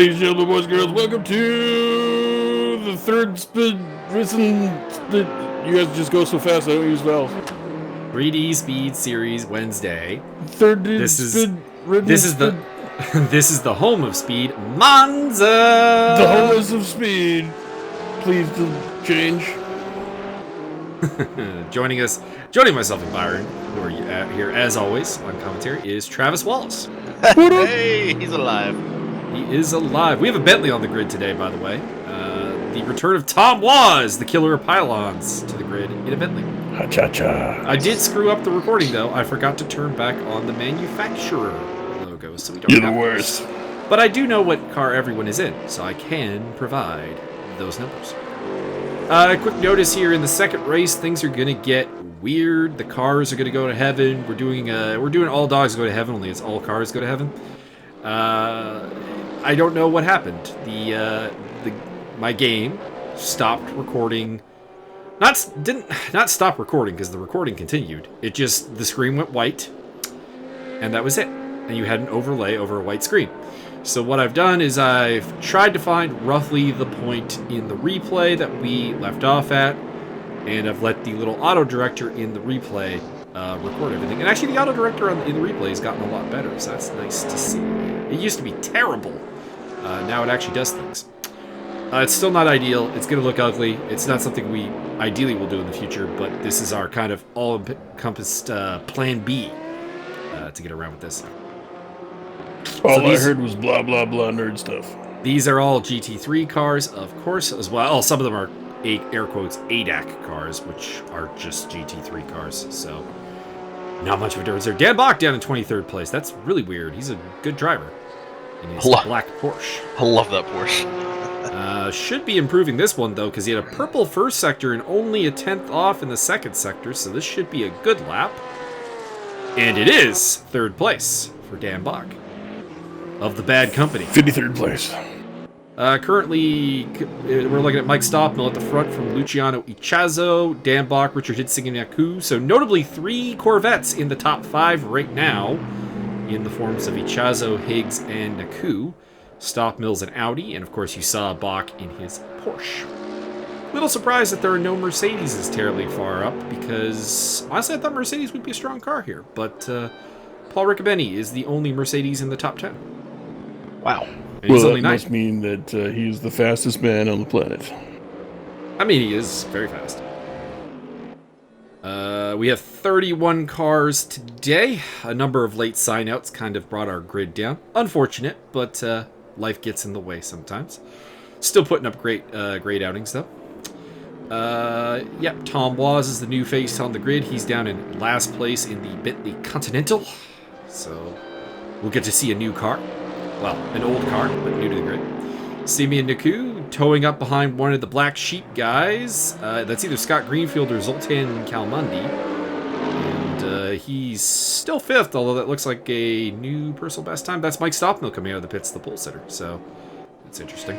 Ladies and gentlemen, boys and girls, welcome to the third reason that you guys just go so fast I don't use vowels. 3D Speed Series Wednesday. Third This speed, is the this is the home of speed, Monza. The home of speed. Please do change. Joining myself and Byron, who are here as always on commentary, is Travis Wallace. Hey, he's alive. He is alive. We have a Bentley on the grid today, by the way. The return of Tom Was, the killer of pylons, to the grid in a Bentley. Ha-cha-cha. I did screw up the recording, though. I forgot to turn back on the manufacturer logo, so we don't You're have the worst. those. But I do know what car everyone is in, so I can provide those numbers. Quick notice here, in the second race, things are going to get weird. The cars are going to go to heaven. We're doing all dogs go to heaven, only it's all cars go to heaven. I don't know what happened. My game stopped recording. Not stop recording, because the recording continued. It just, the screen went white, and that was it. And you had an overlay over a white screen. So what I've done is I've tried to find roughly the point in the replay that we left off at, and I've let the little auto director in the replay record everything. And actually, the auto director in the replay has gotten a lot better, so that's nice to see. It used to be terrible. Now it actually does things. It's still not ideal. It's going to look ugly. It's not something we ideally will do in the future, but this is our kind of all-encompassed plan B to get around with this. All I heard was blah, blah, blah nerd stuff. These are all GT3 cars, of course, as well. Some of them are, air quotes, ADAC cars, which are just GT3 cars, so not much of a difference there. Dan Bach down in 23rd place. That's really weird. He's a good driver in his black Porsche. I love that Porsche. Should be improving this one, though, because he had a purple first sector and only a 10th off in the second sector, so this should be a good lap. And it is third place for Dan Bach of the bad company. 53rd place. Currently, we're looking at Mike Stofmeel at the front from Luciano Ichazo, Dan Bach, Richard Hitzing, and Naku. So notably 3 Corvettes in the top 5 right now in the forms of Ichazo, Higgs, and Naku. Stofmeel's an Audi, and of course you saw Bach in his Porsche. Little surprised that there are no Mercedes terribly far up, because honestly I thought Mercedes would be a strong car here, but Paul Riccobene is the only Mercedes in the top 10. Wow. And he's only that 9. must mean that he is the fastest man on the planet. I mean, he is very fast. We have 31 cars today. A number of late sign-outs kind of brought our grid down. Unfortunate, but life gets in the way sometimes. Still putting up great outings, though. Yep, Tom Was is the new face on the grid. He's down in last place in the Bentley Continental. So we'll get to see a new car. Well, an old car, but new to the grid. Simeon Naku towing up behind one of the Black Sheep guys. That's either Scott Greenfield or Zoltan Kalmundi. And he's still 5th, although that looks like a new personal best time. That's Mike Stofmeel coming out of the pits, the pole sitter. So that's interesting.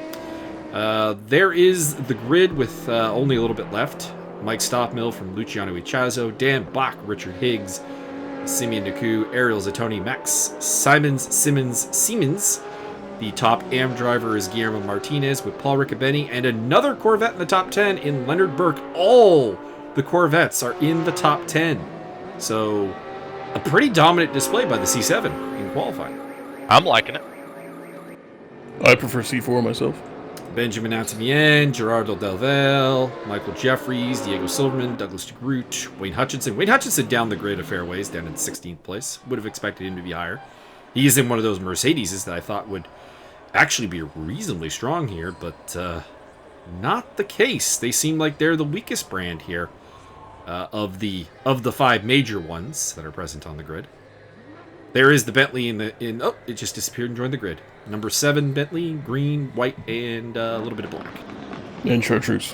There is the grid with only a little bit left. Mike Stofmeel from Luciano Ichazo, Dan Bach, Richard Higgs, Simeon Naku, Ariel Zatoni, Max Siemens. The top AM driver is Guillermo Martinez with Paul Riccobene, and another Corvette in the top 10 in Leonard Burke. All the Corvettes are in the top 10. So a pretty dominant display by the C7 in qualifying. I'm liking it. I prefer C4 myself. Benjamin Antimien, Gerardo Delvel, Michael Jeffries, Diego Silverman, Douglas DeGroot, Wayne Hutchinson. Wayne Hutchinson down the grid of fairways, down in 16th place. Would have expected him to be higher. He is in one of those Mercedes that I thought would actually be reasonably strong here, but not the case. They seem like they're the weakest brand here of the 5 major ones that are present on the grid. There is the Bentley oh, it just disappeared and joined the grid. Number 7 Bentley, green, white, and a little bit of black. And chartreuse.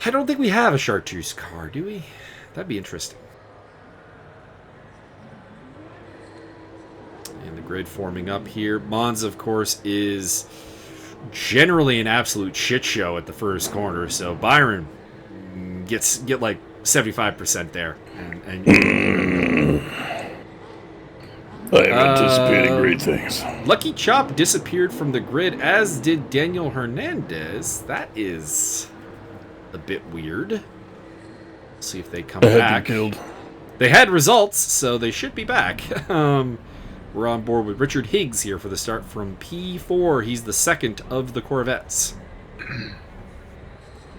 I don't think we have a chartreuse car, do we? That'd be interesting. And the grid forming up here. Monza, of course, is generally an absolute shit show at the first corner, so Byron get like 75% there. And I am anticipating great things. Lucky Chop disappeared from the grid, as did Daniel Hernandez. That is a bit weird. See if they come I had back. been killed. They had results, so they should be back. We're on board with Richard Higgs here for the start from P4. He's the second of the Corvettes.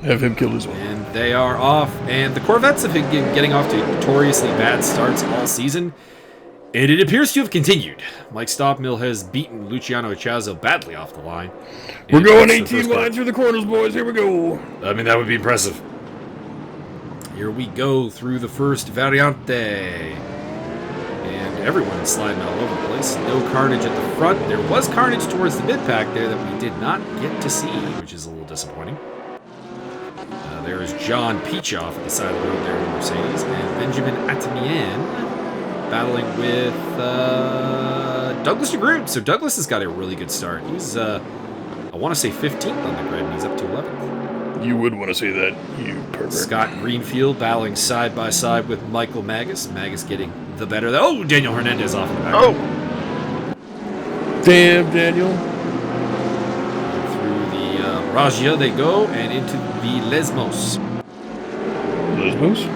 Have him killed as well. And they are off. And the Corvettes have been getting off to notoriously bad starts all season. And it appears to have continued. Mike Stofmeel has beaten Luciano Chazo badly off the line. We're And going that's the 18 first car. wide through the corners, boys. Here we go. I mean, that would be impressive. Here we go through the first Variante. And everyone's sliding all over the place. No carnage at the front. There was carnage towards the mid-pack there that we did not get to see, which is a little disappointing. There is John Peachoff at the side of the road there in Mercedes. And Benjamin Atamian battling with Douglas DeGroot. So Douglas has got a really good start. He's, I want to say 15th on the grid, and he's up to 11th. You would want to say that, you pervert. Scott Greenfield battling side by side with Michael Magas. Magas getting the better. Oh, Daniel Hernandez off in the back. Oh! Damn, Daniel. Through the Raja they go, and into the Lesmos. Lesbos?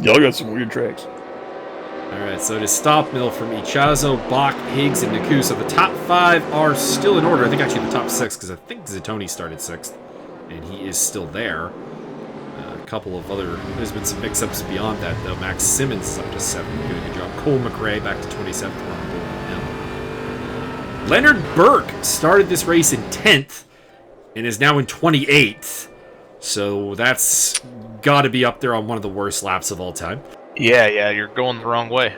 Y'all got some weird tracks. Alright, so to Stofmeel from Ichazo, Bach, Higgs, and Naku. So the top 5 are still in order. I think actually the top 6, because I think Zatoni started 6th, and he is still there. A couple of other... There's been some mix-ups beyond that, though. Max Simmons is up to 7th, doing a good job. Cole McRae back to 27th. Leonard Burke started this race in 10th, and is now in 28th. So that's got to be up there on one of the worst laps of all time. Yeah, you're going the wrong way.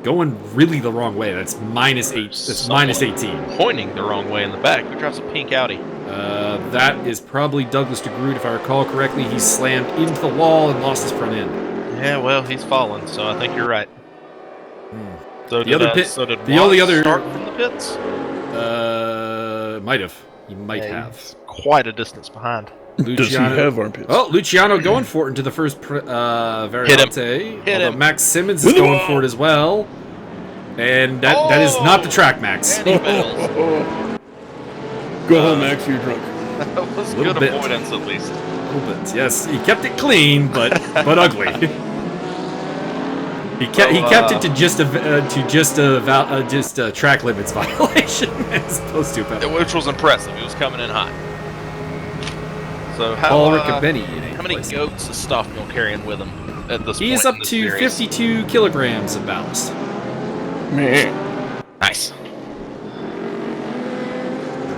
Going really the wrong way. That's minus 8. That's minus 18. Pointing the wrong way in the back. Who drives a pink Audi? That is probably Douglas DeGroot, if I recall correctly. He slammed into the wall and lost his front end. Yeah, well, he's fallen, so I think you're right. So The other pit. So did The only Wallace other start from the pits? might have. He might have. He's quite a distance behind. Does he have armpits? Oh, Luciano going for it into the first Variante. Hit him. Max Simmons is going for it as well. And that is not the track, Max. And he fails. Go home, Max. You're drunk. That was Little good bit. avoidance, at least. A little bit, yes. He kept it clean, but ugly. He kept it to just a track limits violation as opposed to a penalty. Which was impressive. He was coming in hot. So Paul how Riccobeni. many goats is Stofmeel carrying with him at this point? He's up in the to series? 52 kilograms of ballast. Man. Nice.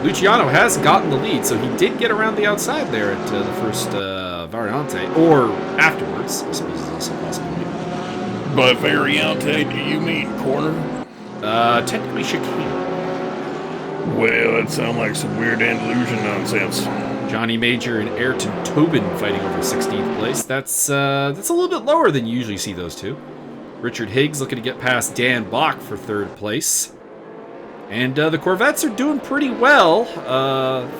Luciano has gotten the lead, so he did get around the outside there at the first Variante, or afterwards, I suppose is also possible. By Variante, do you mean corner? Technically chicane. Well, that sounds like some weird Andalusian nonsense. Johnny Major and Ayrton Tobin fighting over 16th place. That's a little bit lower than you usually see those two. Richard Higgs looking to get past Dan Bach for 3rd place. And the Corvettes are doing pretty well.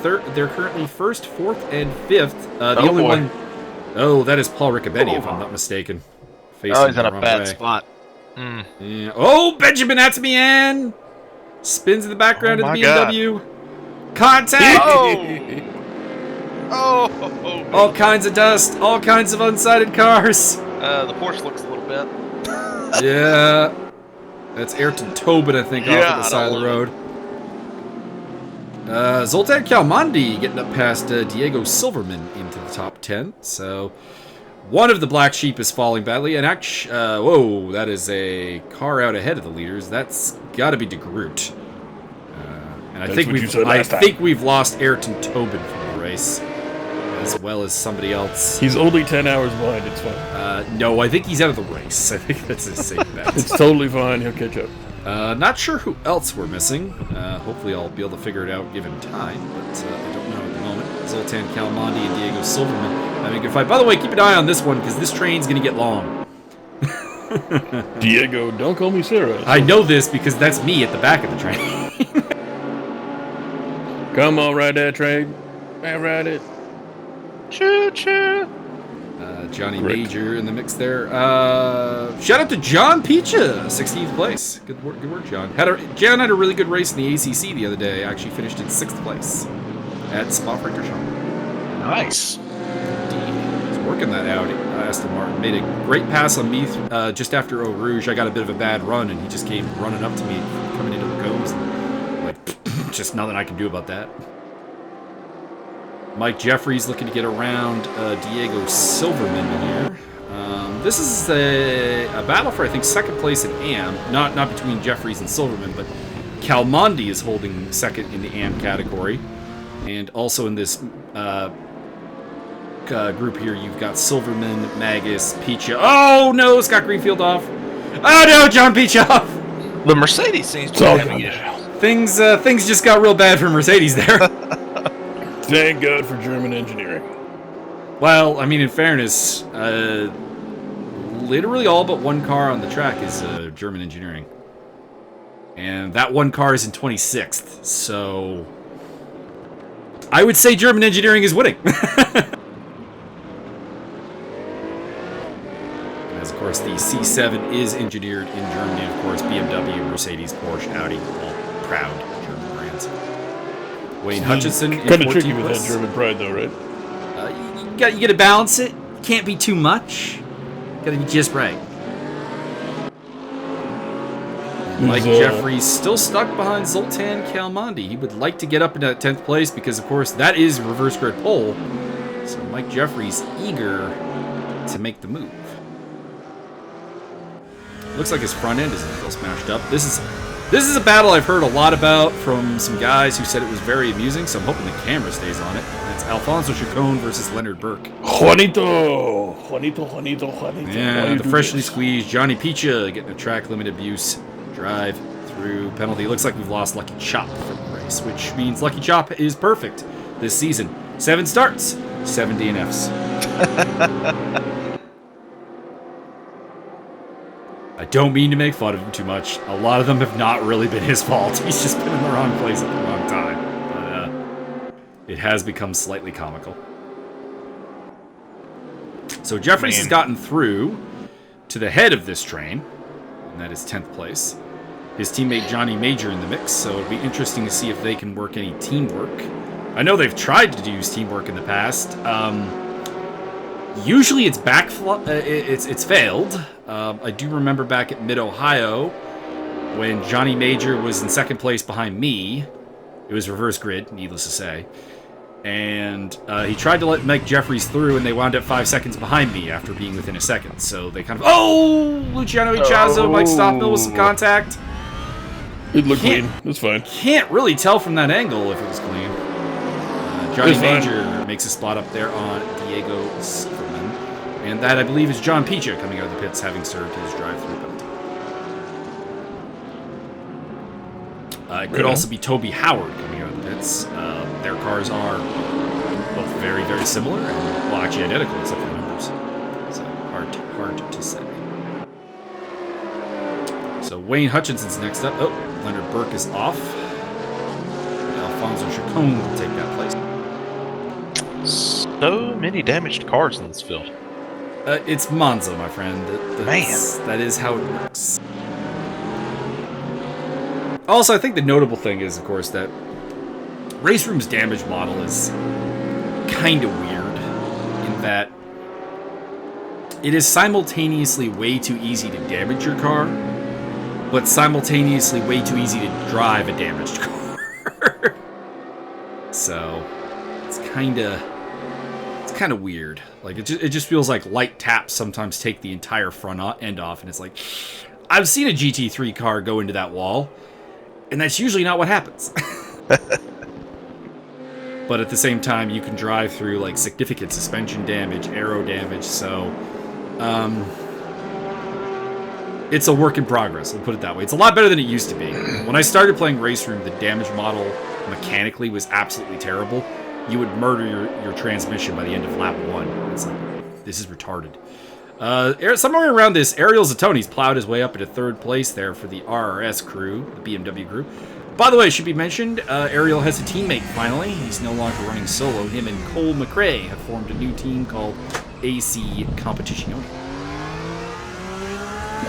They're currently 1st, 4th, and 5th. The only one... Oh, that is Paul Riccobeni, if I'm not mistaken. Oh, he's in a the bad wrong way. spot. Yeah. Oh, Benjamin Atamian! Spins in the background of the BMW. Contact! Oh! All kinds of dust, all kinds of unsighted cars. The Porsche looks a little bit. Yeah. That's Ayrton Tobin, I think, off Yeah, at the side of the I road. Zoltan Kalmandi getting up past Diego Silverman into the top 10. So one of the black sheep is falling badly. And whoa, that is a car out ahead of the leaders. That's got to be DeGroot. And I think we've lost Ayrton Tobin from the race, as well as somebody else. He's only 10 hours behind. It's fine. No, I think he's out of the race. I think that's a safe bet. It's totally fine. He'll catch up. Not sure who else we're missing. Hopefully I'll be able to figure it out given time, but I don't know at the moment. Zoltan Kalmandi and Diego Silverman having a good fight. By the way, keep an eye on this one, because this train's going to get long. Diego, don't call me Sarah. I know this because that's me at the back of the train. Come on, ride that train. Man, ride it. Choo choo. Johnny Major in the mix there. Shout out to John Picha, 16th place. Good work, John. John had a really good race in the ACC the other day. Actually finished in 6th place at Spa-Francorchamps. Nice. Indeed. He's working that out. Aston Martin made a great pass on me just after Eau Rouge. I got a bit of a bad run, and he just came running up to me, coming into the combs. Like, just nothing I can do about that. Mike Jeffries looking to get around Diego Silverman here. This is a battle for, I think, 2nd place in AM. Not between Jeffries and Silverman, but Calmondi is holding 2nd in the AM category. And also in this group here, you've got Silverman, Magas, Picha. Oh, no, Scott Greenfield off. Oh, no, John Picha off. The Mercedes seems to be having it. Things just got real bad for Mercedes there. Thank God for German engineering. Well, I mean, in fairness, literally all but one car on the track is German engineering. And that one car is in 26th, so I would say German engineering is winning. As, of course, the C7 is engineered in Germany. Of course, BMW, Mercedes, Porsche, Audi, all proud German brands. Wayne Hutchinson in 14th place. Kind of tricky with that German pride, though, right? You got to balance it. Can't be too much. Got to be just right. Mike Jeffries still stuck behind Zoltan Kalmandi. He would like to get up into that 10th place because, of course, that is reverse grid pole. So Mike Jeffries eager to make the move. Looks like his front end is a little smashed up. This is a battle I've heard a lot about from some guys who said it was very amusing, so I'm hoping the camera stays on it. That's Alfonso Chacon versus Leonard Burke. Juanito. Yeah, the freshly squeezed Johnny Picha getting a track limit abuse drive through penalty. Looks like we've lost Lucky Chop from the race, which means Lucky Chop is perfect this season. 7 starts, 7 DNFs. I don't mean to make fun of him too much. A lot of them have not really been his fault. He's just been in the wrong place at the wrong time. But it has become slightly comical. So Jeffries has gotten through to the head of this train, and that is 10th place. His teammate Johnny Major in the mix, so it'll be interesting to see if they can work any teamwork. I know they've tried to use teamwork in the past. Usually it's it's failed. I do remember back at Mid-Ohio when Johnny Major was in 2nd place behind me. It was reverse grid, needless to say. And he tried to let Mike Jeffries through, and they wound up 5 seconds behind me after being within a second. So they kind of... Oh! Luciano Ichazo, Mike Stofmeel with some contact. It looked clean. It's fine. Can't really tell from that angle if it was clean. Johnny Major makes a spot up there on Diego Silverman. And that, I believe, is John Picha coming out of the pits, having served his drive-through penalty. It could also be Toby Howard coming out of the pits. Their cars are both very, very similar, and, well, actually identical except for the numbers. So, hard to say. So, Wayne Hutchinson's next up. Oh, Leonard Burke is off. Alfonso Chacon will take that place. So many damaged cars in this field. It's Monza, my friend. Man. That is how it works. Also, I think the notable thing is, of course, that Race Room's damage model is kind of weird in that it is simultaneously way too easy to damage your car, but simultaneously way too easy to drive a damaged car. So, it's kind of weird. Like, it just feels like light taps sometimes take the entire front end off, and it's like, I've seen a GT3 car go into that wall, and that's usually not what happens. But at the same time, you can drive through, like, significant suspension damage, aero damage, so it's a work in progress, we'll put it that way. It's a lot better than it used to be. When I started playing Race Room, the damage model mechanically was absolutely terrible. You would murder your transmission by the end of lap 1. It's like, this is retarded. Somewhere around this, Ariel Zatoni's plowed his way up into 3rd place there for the RRS crew, the BMW crew. By the way, it should be mentioned, Ariel has a teammate finally. He's no longer running solo. Him and Cole McRae have formed a new team called AC Competizione.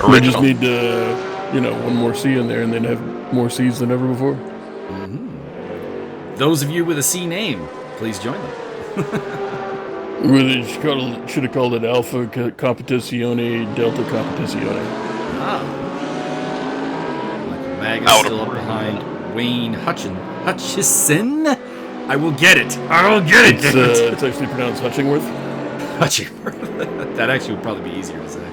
We just need, one more C in there and then have more C's than ever before. Those of you with a C name, please join them. We should have called it Alpha Competizione, Delta Competizione. Like Magas still up behind Wayne Hutchison. I will get it. It's actually pronounced Hutchingworth. Hutchingworth. That actually would probably be easier to say.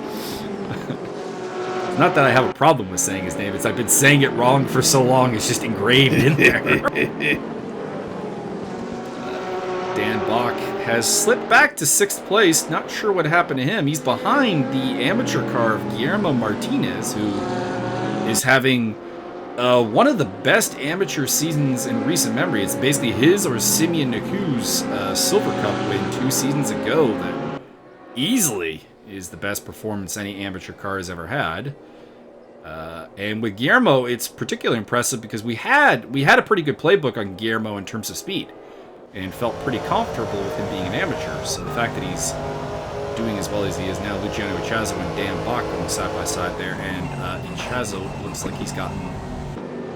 It's not that I have a problem with saying his name. It's I've been saying it wrong for so long. It's just engraved in there. Dan Bach has slipped back to 6th place. Not sure what happened to him. He's behind the amateur car of Guillermo Martinez, who is having one of the best amateur seasons in recent memory. It's basically his or Simeon Naku's Silver Cup win 2 seasons ago that easily is the best performance any amateur car has ever had. And with Guillermo, it's particularly impressive because we had a pretty good playbook on Guillermo in terms of speed, and felt pretty comfortable with him being an amateur. So the fact that he's doing as well as he is now, Luciano Ichazo and Dan Bach going side by side there, and Ichazo looks like he's gotten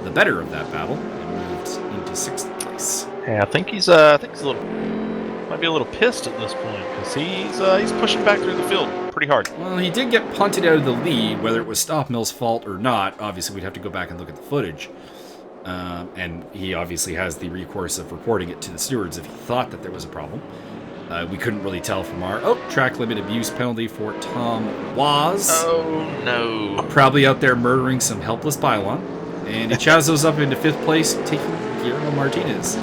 the better of that battle and moved into 6th place. Yeah, I think he's might be a little pissed at this point because he's pushing back through the field pretty hard. Well, he did get punted out of the lead, whether it was Stofmeel's fault or not. Obviously, we'd have to go back and look at the footage. And he obviously has the recourse of reporting it to the stewards if he thought that there was a problem. We couldn't really tell from our track limit abuse penalty for Tom Was. Oh no! Probably out there murdering some helpless pylon. And Ichazo's up into 5th place, taking Guillermo Martinez.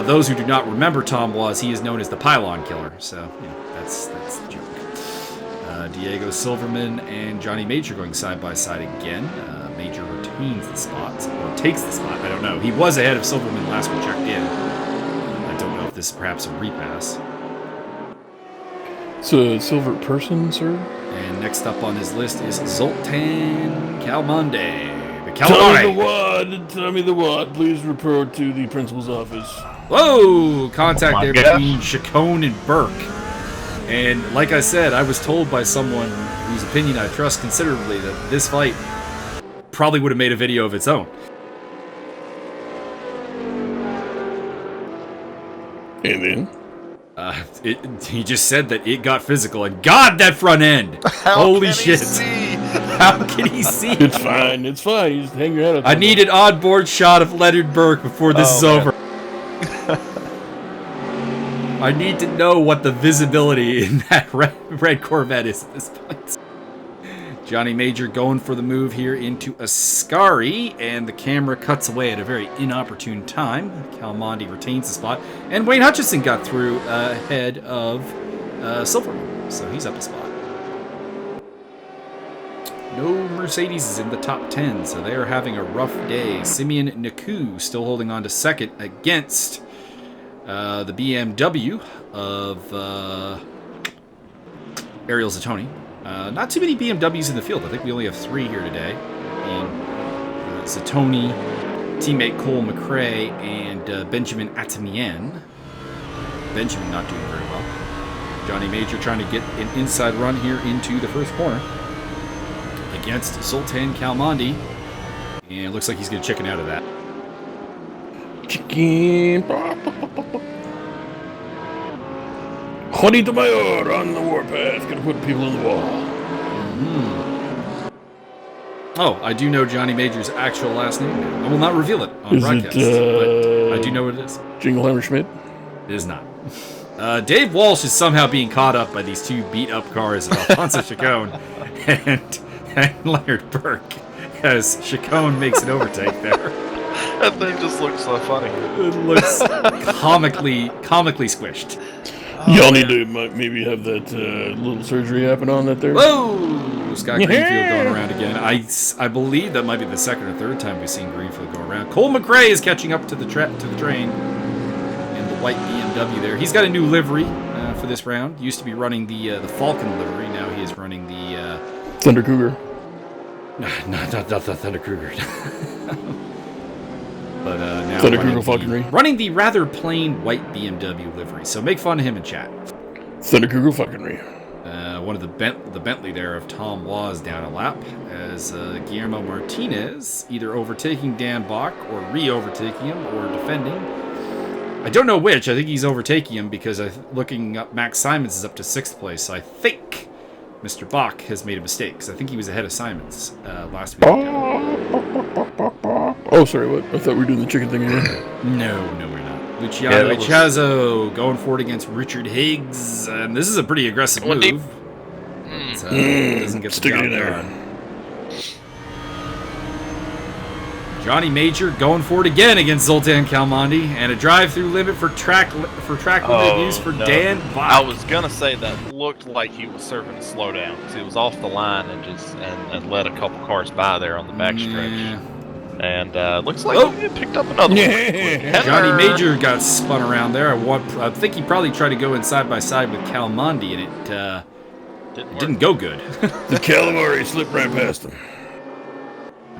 Those who do not remember Tom Was, he is known as the pylon killer. So that's the joke. Diego Silverman and Johnny Major going side by side again. Major retains the spot, or takes the spot, I don't know. He was ahead of Silverman last we checked in. I don't know if this is perhaps a repass. It's a silver person, sir? And next up on his list is Zoltan Kalmande. The Tell me the what. Please report to the principal's office. Whoa! Contact there God. between Chacon and Burke. And like I said, I was told by someone whose opinion I trust considerably that this fight probably would have made a video of its own. And then? He just said that it got physical, and God, that front end! Holy shit! How can he see? It's fine. You just hang your head up. I need an onboard shot of Leonard Burke before this is over. I need to know what the visibility in that red Corvette is at this point. Johnny Major going for the move here into Ascari, and the camera cuts away at a very inopportune time. Kalmande retains the spot, and Wayne Hutchison got through ahead of Silverman, so he's up a spot. No Mercedes is in the top 10, so they are having a rough day. Simeon Naku still holding on to 2nd against the BMW of Ariel Zatoni. Not too many BMWs in the field. I think we only have 3 here today. Being Zatoni, teammate Cole McRae, and Benjamin Atamien. Benjamin not doing very well. Johnny Major trying to get an inside run here into the first corner against Zoltan Kalmande. And it looks like he's going to chicken out of that. Chicken. Juanito Mayor on the warpath. Gonna put people on the wall. Mm-hmm. Oh, I do know Johnny Major's actual last name. I will not reveal it on broadcast, but I do know what it is. Jingleheimer Schmidt? It is not. Dave Walsh is somehow being caught up by these 2 beat-up cars of Alfonso Chacon and Leonard Burke as Chacon makes an overtake there. That thing just looks so funny. It looks comically squished. Y'all need to maybe have that little surgery happen on that there. Whoa! Scott Greenfield going around again. I believe that might be the 2nd or 3rd time we've seen Greenfield go around. Cole McRae is catching up to the train in the white BMW there. He's got a new livery for this round. Used to be running the Falcon livery. Now he is running the Thunder Cougar. No, not the Thunder Cougar. But now Thunder Cougar falconry. running the rather plain white BMW livery. So make fun of him in chat. Thunderkugelfuckery. One of the Bentley there of Tom was down a lap as Guillermo Martinez either overtaking Dan Bach or re-overtaking him or defending. I don't know which. I think he's overtaking him because looking up, Max Simons is up to 6th place. So I think Mr. Bach has made a mistake because I think he was ahead of Simons last week. Oh, sorry, what? I thought we were doing the chicken thing again. No, we're not. Luciano Echazo going for it against Richard Higgs. And this is a pretty aggressive move. Doesn't get the job done. Johnny Major going for it again against Zoltan Kalmandi, and a drive-through limit for track limit use for Dan Bach. I was gonna say that looked like he was serving a slowdown because he was off the line and let a couple cars by there on the backstretch. And looks like he picked up another one. Johnny Major got spun around there. I think he probably tried to go in side by side with Kalmandi, and it didn't go good. The calamari slipped right past him.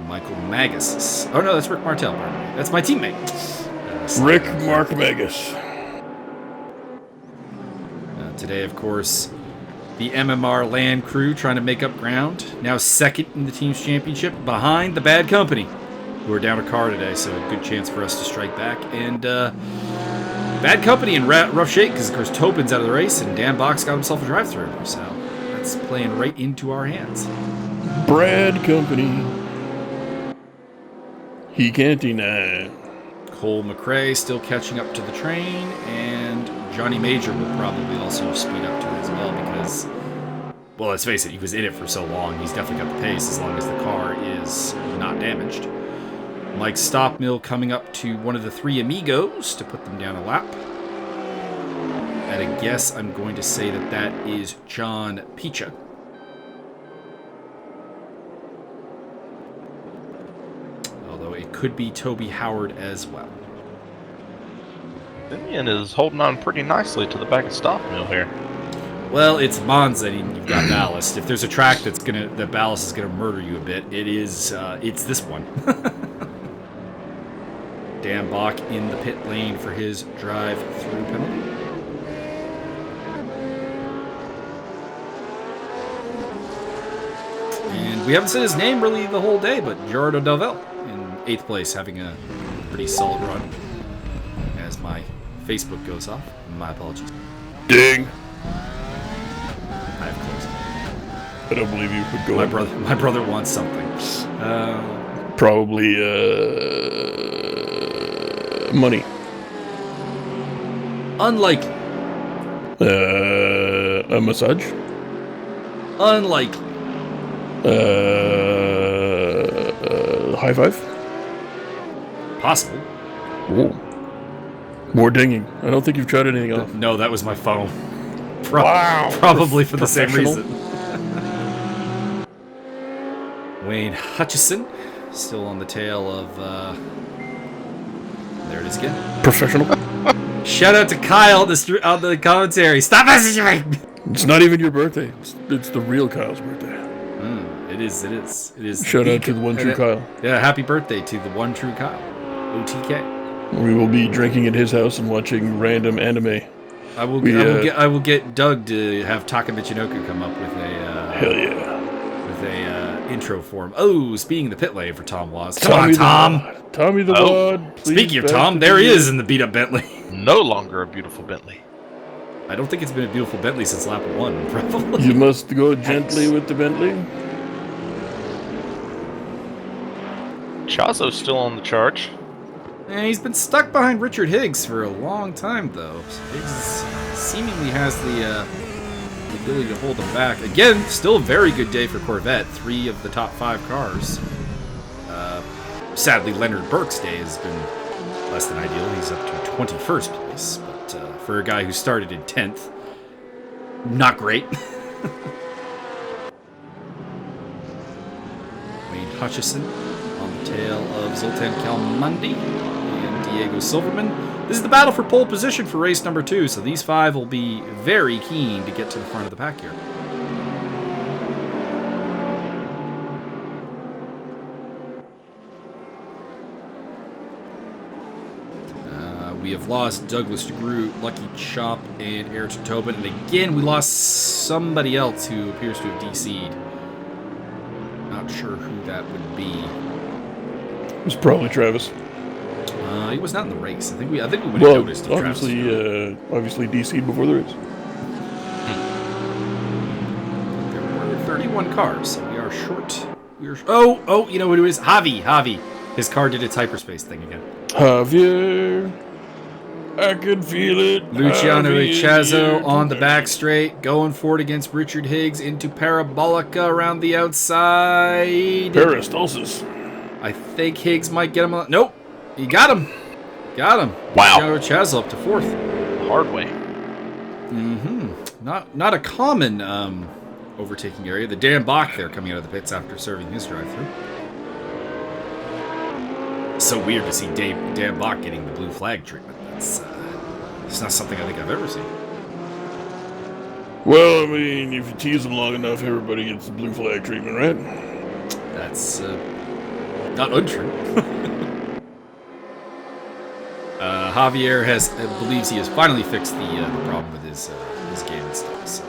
Michael Magas. Oh no, that's Rick Martel. That's my teammate. Rick Mark Magas. Today, of course, the MMR Land Crew trying to make up ground. Now second in the team's championship behind the Bad Company, who are down a car today, so a good chance for us to strike back. And Bad Company in rough shape because, of course, Topin's out of the race and Dan Bach's got himself a drive-through. So that's playing right into our hands. Brad Company. He can't deny. Cole McRae still catching up to the train, and Johnny Major will probably also speed up to it as well because, well, let's face it, he was in it for so long. He's definitely got the pace as long as the car is not damaged. Mike Stofmeel coming up to one of the 3 amigos to put them down a lap. At a guess, I'm going to say that is John Picha. It could be Toby Howard as well. Simeon is holding on pretty nicely to the back of Stofmeel here. Well, it's Monza and you've got ballast. If there's a track that ballast is gonna murder you a bit, it's this one. Dan Bach in the pit lane for his drive-through penalty. And we haven't said his name really the whole day, but Gerardo Dalvel in 8th place, having a pretty solid run. As my Facebook goes off, my apologies. Ding! I have closed. I don't believe you would go. My brother wants something. Probably money. Unlikely. A massage. Unlikely. High five. Possible. Whoa. More dinging. I don't think you've tried anything else. No, that was my phone. Wow. Probably for the same reason. Wayne Hutchison, still on the tail of, there it is again. Professional. Shout out to Kyle on the commentary. Stop messaging me! It's not even your birthday. It's the real Kyle's birthday. It is. Shout out to the one true Kyle. Yeah, happy birthday to the one true Kyle. OTK. We will be drinking at his house and watching random anime. I will get Doug to have Taka Michinoku come up with a hell yeah, with a intro for him. Oh, speaking of the pit lane for Tom Was. Come on, Tom. Tommy the Wad. Speaking of Tom, there he is in the beat up Bentley. No longer a beautiful Bentley. I don't think it's been a beautiful Bentley since lap 1, probably. You must go gently with the Bentley. Chazo's still on the charge. And he's been stuck behind Richard Higgs for a long time, though. Higgs seemingly has the ability to hold him back. Again, still a very good day for Corvette. 3 of the top 5 cars. Sadly, Leonard Burke's day has been less than ideal. He's up to 21st place. But for a guy who started in 10th, not great. Wayne Hutchison on the tail of Zoltan Kalmandi and Diego Silverman. This is the battle for pole position for race number 2, so these 5 will be very keen to get to the front of the pack here. we have lost Douglas DeGroot, Lucky Chop, and Ayrton Tobin. And again, we lost somebody else who appears to have DC'd. Not sure who that would be. It was probably Travis. He was not in the race. I think we would have noticed. If obviously DC'd before the race. There were 31 cars, so we are short. Oh, you know what it is? Javi. His car did its hyperspace thing again. Javier, I could feel it. Luciano Javier, Ichazo on the back straight, going for it against Richard Higgs into Parabolica around the outside. Peristalsis. I think Higgs might get him. Nope, he got him. Wow. Luciano Ichazo up to 4th. Hard way. Not a common overtaking area. The Dan Bach there coming out of the pits after serving his drive-through. So weird to see Dan Bach getting the blue flag treatment. It's not something I think I've ever seen. Well, I mean, if you tease them long enough, everybody gets the blue flag treatment, right? That's not untrue. Javier believes he has finally fixed the problem with his game and stuff. So.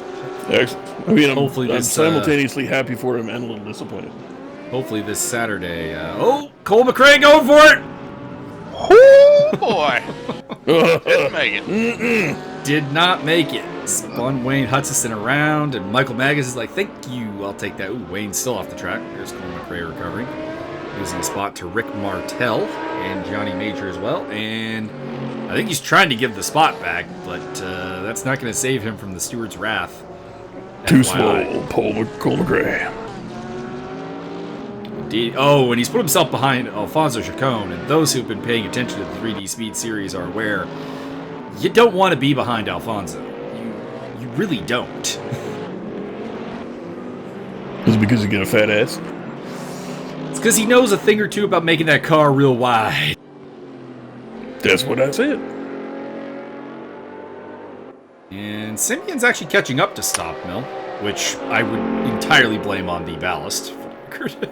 Excellent. I mean, I'm simultaneously happy for him and a little disappointed. Hopefully this Saturday. Cole McRae going for it! Oh boy! Didn't make it. Did not make it. Spun Wayne Hutchison around, and Michael Magas is like, "Thank you, I'll take that." Ooh, Wayne's still off the track. There's Cole McRae recovering, losing a spot to Rick Martell and Johnny Major as well. And I think he's trying to give the spot back, but that's not going to save him from the steward's wrath. Too FYI. slow, Cole McRae. And he's put himself behind Alfonso Chacon, and those who've been paying attention to the 3D Speed Series are aware you don't want to be behind Alfonso. You really don't. Is it because you get a fat ass? It's because he knows a thing or two about making that car real wide. That's what I said. And Simeon's actually catching up to Stofmeel, which I would entirely blame on the ballast, for the record.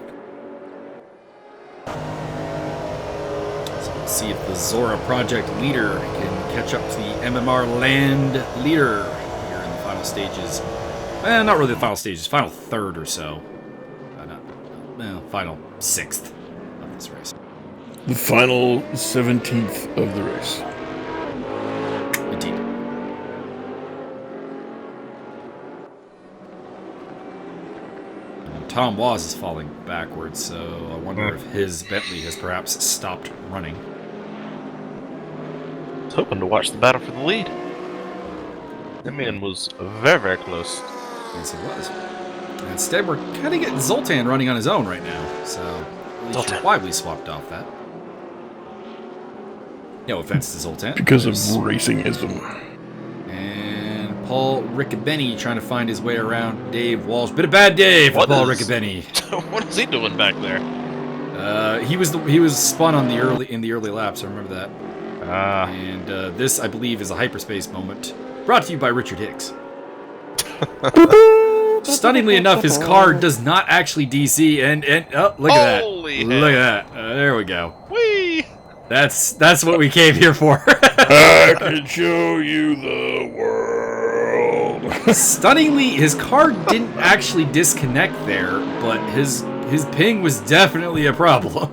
So we'll see if the Zora project leader can catch up to the MMR land leader here in the final stages. Not really the final stages, final third or so. Final 6th of this race. The final 17th of the race. Indeed. Tom Waz is falling backwards, so I wonder if his Bentley has perhaps stopped running. I was hoping to watch the battle for the lead. That man was very, very close. Yes, he was. And instead, we're kind of getting Zoltan running on his own right now, so Zoltan. why we swapped off that. No offense to Zoltan. Because of racingism. And Paul Riccobeni trying to find his way around Dave Walsh. Been a bad day for Paul Riccobeni. What is he doing back there? He was spun on in the early laps. I remember that. And this, I believe, is a hyperspace moment brought to you by Richard Hicks. Stunningly enough, his car does not actually DC, and look at Holy that! Look at that! There we go. Whee! That's what we came here for. I can show you the world. Stunningly, his car didn't actually disconnect there, but his ping was definitely a problem.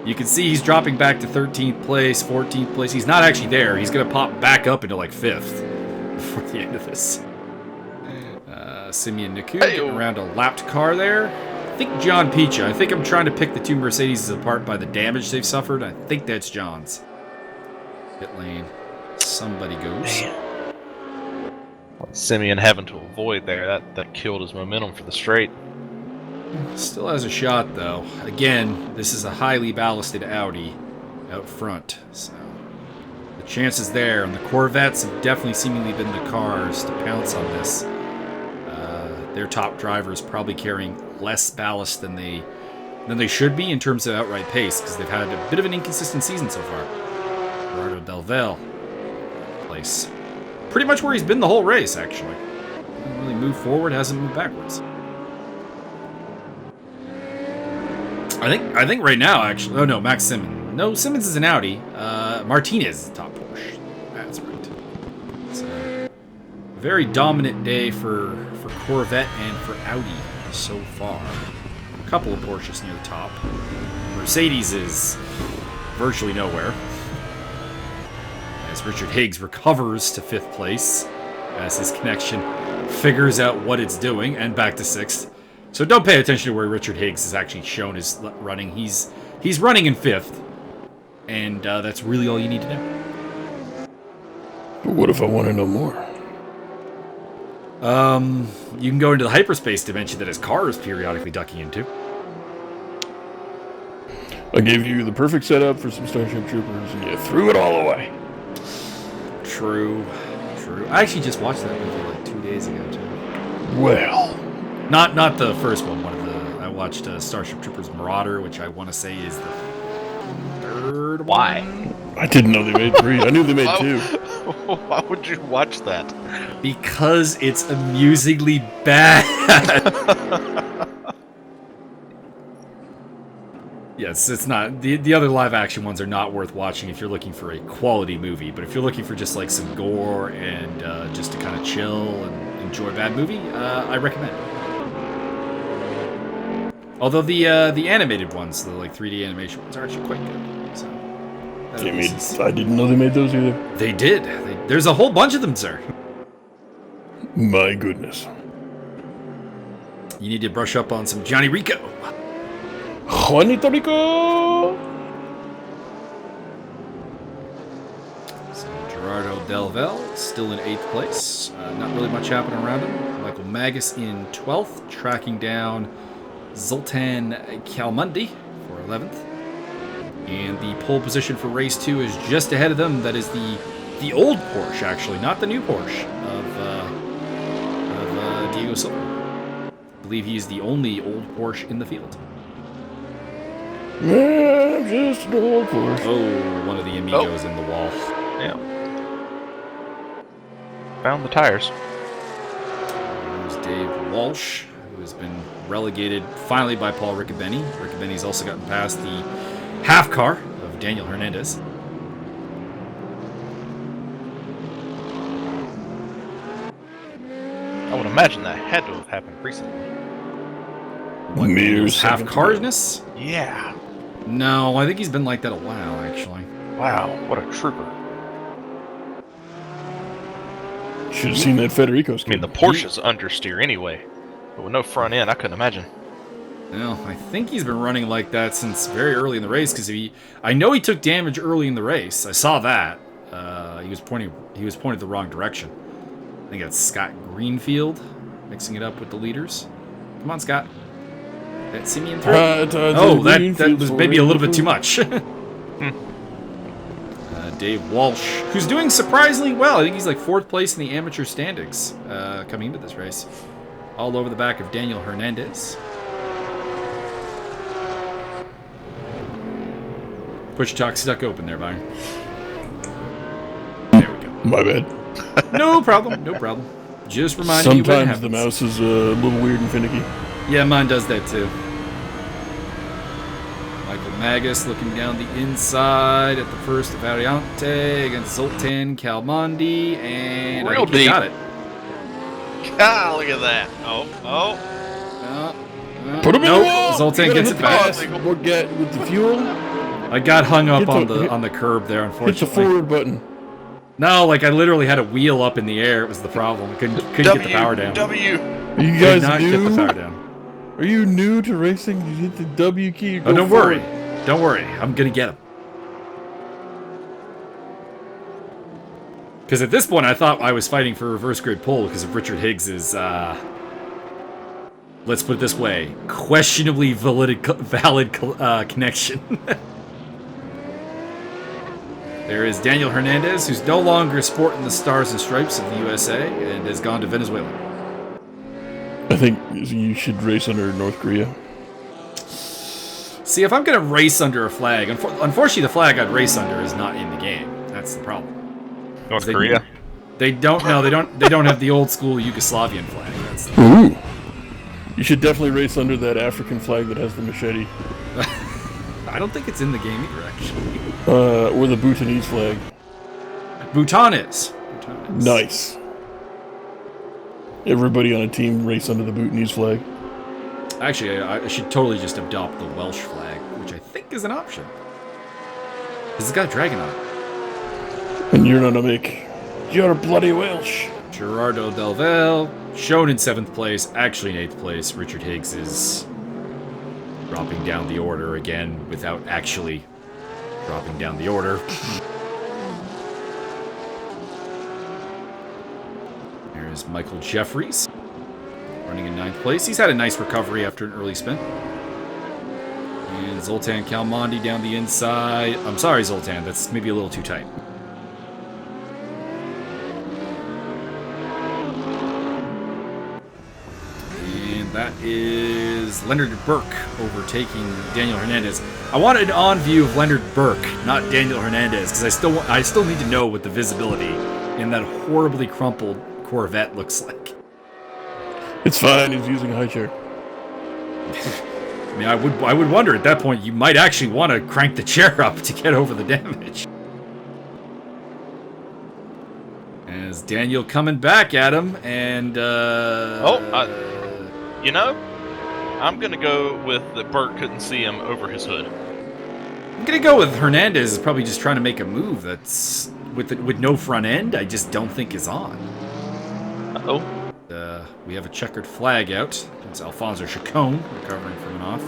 You can see he's dropping back to 13th place, 14th place. He's not actually there. He's gonna pop back up into like 5th before the end of this. Simeon Naku getting around a lapped car there. I think John Picha. I think I'm trying to pick the two Mercedes apart by the damage they've suffered. I think that's John's. Pit lane. Somebody goes. Simeon having to avoid there. That killed his momentum for the straight. Still has a shot, though. Again, this is a highly ballasted Audi out front, so the chances there. And the Corvettes have definitely seemingly been the cars to pounce on this. Their top drivers probably carrying less ballast than they should be in terms of outright pace, because they've had a bit of an inconsistent season so far. Gerardo Delvel place. Pretty much where he's been the whole race, actually. Hasn't really moved forward, hasn't moved backwards. I think right now, actually. Oh no, Max Simmons. No, Simmons is an Audi. Martinez is the top Porsche. That's right. So, very dominant day for Corvette and for Audi so far. A couple of Porsches near the top. Mercedes is virtually nowhere. As Richard Higgs recovers to 5th place as his connection figures out what it's doing, and back to 6th. So don't pay attention to where Richard Higgs is actually shown as running. He's running in 5th, and that's really all you need to know. But what if I want to know more? You can go into the hyperspace dimension that his car is periodically ducking into. I gave you the perfect setup for some Starship Troopers, and you threw it all away. True. I actually just watched that movie like 2 days ago, too. Well, not the first one. I watched Starship Troopers Marauder, which I want to say is the 3rd one. Why? I didn't know they made 3. I knew they made 2. Why would you watch that? Because it's amusingly bad. Yes, it's not. The other live action ones are not worth watching if you're looking for a quality movie. But if you're looking for just like some gore and just to kind of chill and enjoy a bad movie, I recommend it. Although the animated ones, the like 3D animation ones, are actually quite good. So I didn't know they made those either. they did. There's a whole bunch of them, sir. My goodness. You need to brush up on some Johnny Rico. Juanito Rico! So Gerardo Delvel still in 8th place. Not really much happening around him. Michael Magas in 12th, tracking down Zoltan Kalmundi for 11th. And the pole position for race 2 is just ahead of them. That is the old Porsche, actually, not the new Porsche of Diego Silva. I believe he is the only old Porsche in the field. Yeah, just an old Porsche. Oh, one of the amigos in the wall. Yeah. Found the tires. There's Dave Walsh, who has been relegated finally by Paul Riccobeni. Riccobeni's also gotten past the half car of Daniel Hernandez. I would imagine that had to have happened recently. What, Daniel's half carness? Yeah. No, I think he's been like that a while, actually. Wow, what a trooper. Should have seen that Federico I mean, the Porsche's understeer anyway. But with no front end, I couldn't imagine. No, I think he's been running like that since very early in the race, because I know he took damage early in the race. I saw that. He was pointed the wrong direction. I think that's Scott Greenfield mixing it up with the leaders. Come on, Scott. That Simeon through? That was maybe a little bit too much. Dave Walsh, who's doing surprisingly well. I think he's like 4th place in the amateur standings coming into this race. All over the back of Daniel Hernandez. Push talk stuck open there, Byron. There we go. My bad. No problem. Just reminding you what Sometimes happens. the mouse is a little weird and finicky. Yeah, mine does that too. Michael Magas looking down the inside at the first Variante against Zoltan Kalmundi, and Real I think he deep. got it. Ah, look at that. Oh. Put him in the wall! Zoltan You gotta gets hit it the back. gas. We'll get with the fuel. I got hung up Hit on the curb there, Hit the unfortunately. forward button. No, like I literally had a wheel up in the air. It was the problem. Couldn't get the power down. W. Are you Could guys not get the new? power down. Are you new to racing? You hit the W key. Oh, don't worry. Don't worry. I'm gonna get him. Because at this point, I thought I was fighting for reverse grid pole because of Richard Higgs's, let's put it this way, questionably valid connection. There is Daniel Hernandez, who's no longer sporting the stars and stripes of the USA and has gone to Venezuela. I think you should race under North Korea. See, if I'm going to race under a flag, unfortunately the flag I'd race under is not in the game. That's the problem. North Korea? They don't have the old school Yugoslavian flag. That's the Ooh. You should definitely race under that African flag that has the machete. I don't think it's in the game either, actually. Or the Bhutanese flag. Bhutan is. Nice. Everybody on a team race under the Bhutanese flag. Actually, I should totally just adopt the Welsh flag, which I think is an option. Because it's got a dragon on it. And you're not a Mick. You're bloody Welsh. Gerardo Delville, shown in 7th place, actually in 8th place. Richard Higgs is dropping down the order again without actually dropping down the order. There's Michael Jeffries, running in 9th place. He's had a nice recovery after an early spin. And Zoltan Kalmandi down the inside. I'm sorry, Zoltan, that's maybe a little too tight. That is Leonard Burke overtaking Daniel Hernandez. I wanted an on view of Leonard Burke, not Daniel Hernandez, because I still need to know what the visibility in that horribly crumpled Corvette looks like. It's fine. He's using a high chair. I mean, I would wonder at that point you might actually want to crank the chair up to get over the damage. As Daniel coming back at him, and you know, I'm going to go with that Burt couldn't see him over his hood. I'm going to go with Hernandez is probably just trying to make a move that's with no front end. I just don't think is on. Uh-oh. We have a checkered flag out. It's Alfonso Chacon recovering from an off.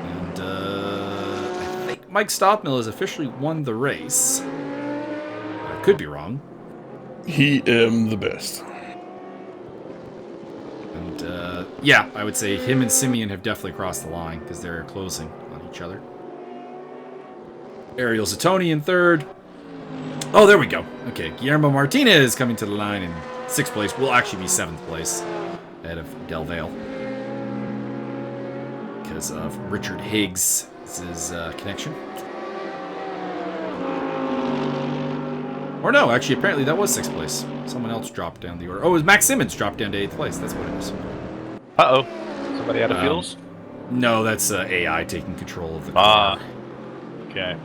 And I think Mike Stofmeel has officially won the race. I could be wrong. He am the best. Yeah, I would say him and Simeon have definitely crossed the line because they're closing on each other. Ariel Zatoni in 3rd. Oh, there we go. Okay, Guillermo Martinez coming to the line in 6th place. Will actually be 7th place ahead of Del Valle. Because of Richard Higgs' connection. Or no, actually, apparently that was 6th place. Someone else dropped down the order. Oh, it was Max Simmons dropped down to 8th place. That's what it is. Uh-oh. Somebody out of fuels? No, that's AI taking control of the car. Okay.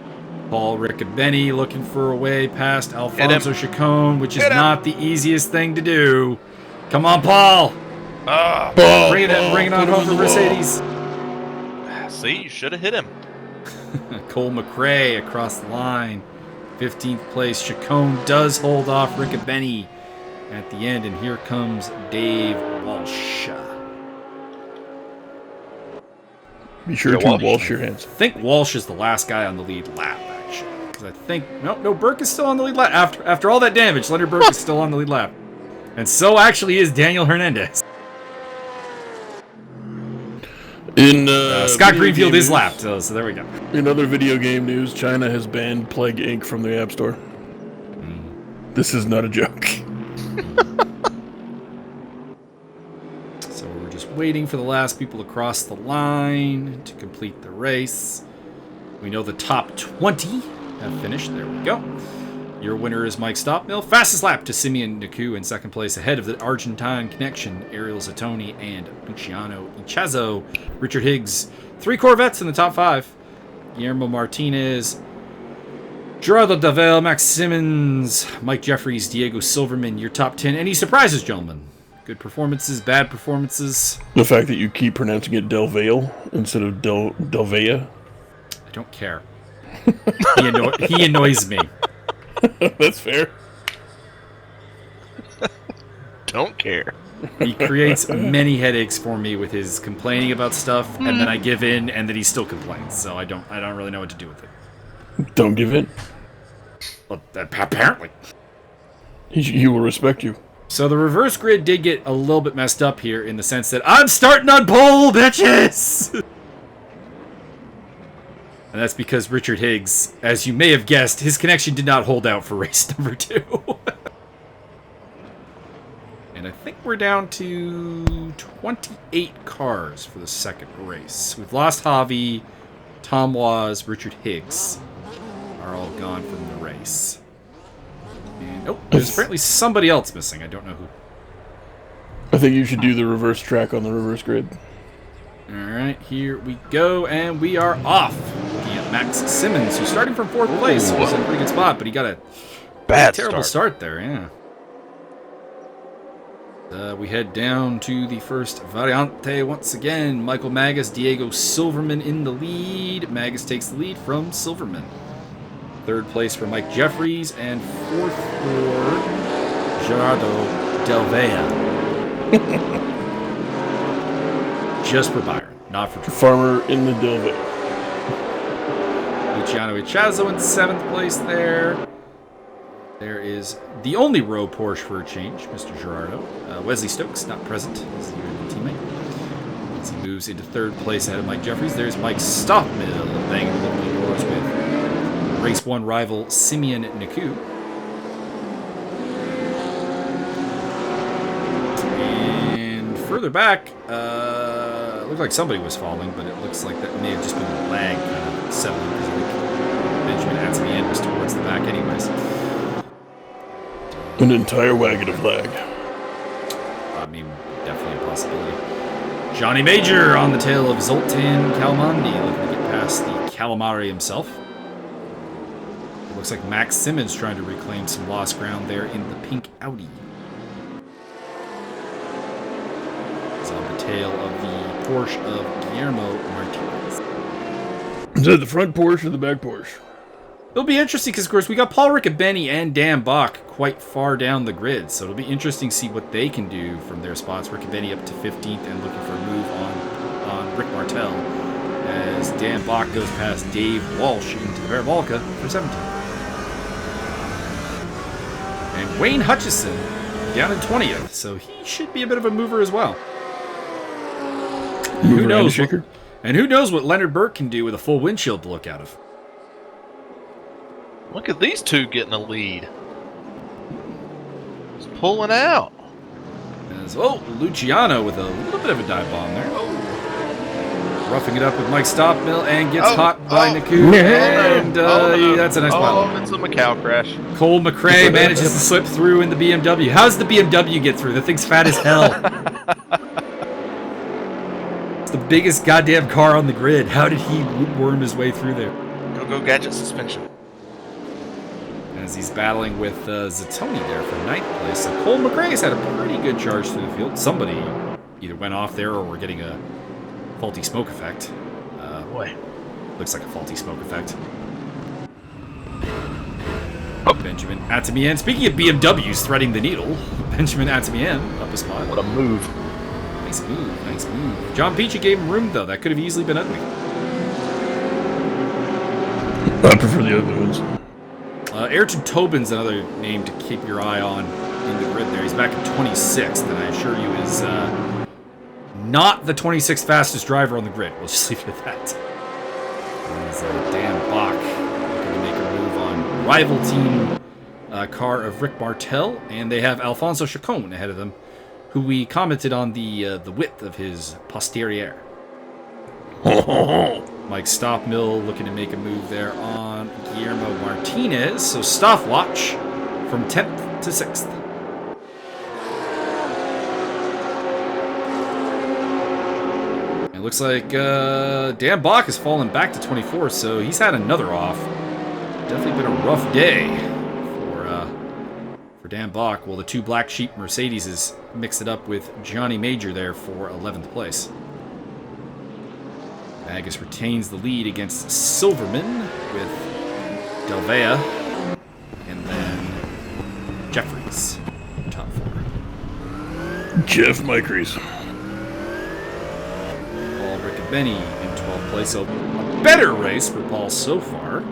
Paul Riccobeni looking for a way past Alfonso Chacon, which is not the easiest thing to do. Come on, Paul! Bring it on home for Mercedes. See, you should have hit him. Cole McRae across the line. 15th place. Chacon does hold off Riccobeni at the end, and here comes Dave Walsh. Be sure to Walsh your hands. I think Walsh is the last guy on the lead lap, actually. Because I think... No, Burke is still on the lead lap. After all that damage, Leonard Burke is still on the lead lap. And so actually is Daniel Hernandez. In Scott Greenfield is lapped, so there we go. In other video game news, China has banned Plague Inc. from the App Store. This is not a joke. So we're just waiting for the last people to cross the line to complete the race. We know the top 20 have finished. There we go. Your winner is Mike Stofmeel. Fastest lap to Simeon Naku in 2nd place, ahead of the Argentine connection, Ariel Zatoni and Luciano Ichazo. Richard Higgs, 3 Corvettes in the top 5. Guillermo Martinez, Gerardo Davel, Max Simmons, Mike Jeffries, Diego Silverman, your top 10. Any surprises, gentlemen? Good performances, bad performances? The fact that you keep pronouncing it Del Valle instead of Del Valle. I don't care. He annoys me. That's fair. Don't care. He creates many headaches for me with his complaining about stuff, and then I give in, and then he still complains. So I don't really know what to do with it. Don't give in. Well, apparently. He will respect you. So the reverse grid did get a little bit messed up here in the sense that I'm starting on pole, bitches! And that's because Richard Higgs, as you may have guessed, his connection did not hold out for race number 2. And I think we're down to 28 cars for the 2nd race. We've lost Javi, Tom Waz, Richard Higgs are all gone from the race. And there's apparently somebody else missing. I don't know who. I think you should do the reverse track on the reverse grid. All right, here we go, and we are off. Looking at Max Simmons, who's starting from 4th place. So he's in a pretty good spot, but he got a terrible start there, yeah. We head down to the first variante once again. Michael Magas, Diego Silverman in the lead. Magas takes the lead from Silverman. 3rd place for Mike Jeffries, and 4th for Gerardo Del Vea. Just for Byron, not for Farmer in the Del Vea. Luciano Ichazo in 7th place there. There is the only row Porsche for a change, Mr. Gerardo. Wesley Stokes, not present. He's your teammate. As he moves into 3rd place ahead of Mike Jeffries, there's Mike Stofmeel banging the lovely doors with Race 1 rival Simeon Naku. And further back, it looked like somebody was falling, but it looks like that may have just been a lag kind of settling, because I think Benjamin Atamian was towards the back anyways. An entire wagon of lag. I mean, definitely a possibility. Johnny Major on the tail of Zoltan Kalmandi, looking to get past the Calamari himself. It looks like Max Simmons trying to reclaim some lost ground there in the pink Audi. He's on the tail of the Porsche of Guillermo Martinez. Is that the front Porsche or the back Porsche? It'll be interesting because, of course, we got Paul Riccobeni and Dan Bach quite far down the grid, so it'll be interesting to see what they can do from their spots. Riccobeni up to 15th and looking for a move on Rick Martel as Dan Bach goes past Dave Walsh into the Parabolica for 17th. And Wayne Hutchison down in 20th, so he should be a bit of a mover as well. And who knows what Leonard Burke can do with a full windshield to look out of. Look at these two getting a lead. He's pulling out. Luciano with a little bit of a dive bomb there. Roughing it up with Mike Stofmeel and gets hot by Naku. And that's a nice pile. It's a Macau crash. Cole McRae manages to slip through in the BMW. How's the BMW get through? The thing's fat as hell. It's the biggest goddamn car on the grid. How did he worm his way through there? Go gadget suspension. As he's battling with Zatoni there for 9th place. So Cole McRae's had a pretty good charge through the field. Somebody either went off there or we're getting a faulty smoke effect. Boy. Looks like a faulty smoke effect. Benjamin Atamian. Speaking of BMWs threading the needle, Benjamin Atamian up a spot. What a move. Nice move, nice move. John Peachy gave him room, though. That could have easily been ugly. I prefer the other ones. Ayrton Tobin's another name to keep your eye on in the grid there. He's back at 26th, and I assure you is not the 26th fastest driver on the grid. We'll just leave it at that. There's Dan Bach looking to make a move on rival team car of Rick Martel, and they have Alfonso Chacon ahead of them, who we commented on the width of his posterior. Mike Stofmeel looking to make a move there on Guillermo Martinez. So Stopwatch from 10th to 6th. It looks like Dan Bach has fallen back to 24th, so he's had another off. Definitely been a rough day for Dan Bach. Well, the two Black Sheep Mercedes mixed it up with Johnny Major there for 11th place. Magas retains the lead against Silverman with Del Vea, and then Jeffries, top 4. Jeff Micries. Paul Riccobeni in 12th place, so a better race for Paul so far.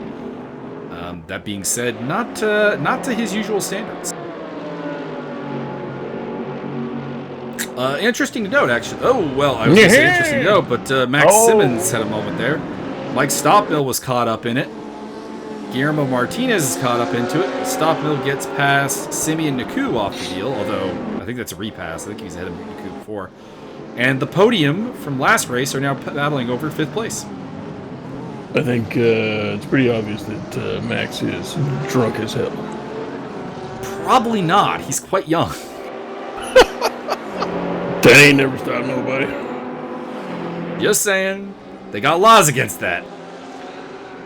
That being said, not to his usual standards. Interesting to note, actually. Oh, well, I was going to say interesting to note, but Max Simmons had a moment there. Mike Stofmeel was caught up in it. Guillermo Martinez is caught up into it. Stofmeel gets past Simeon Naku off the deal, although I think that's a repass. I think he was ahead of Naku before. And the podium from last race are now battling over 5th place. I think it's pretty obvious that Max is drunk as hell. Probably not. He's quite young. That ain't never stopped nobody. Just saying. They got laws against that.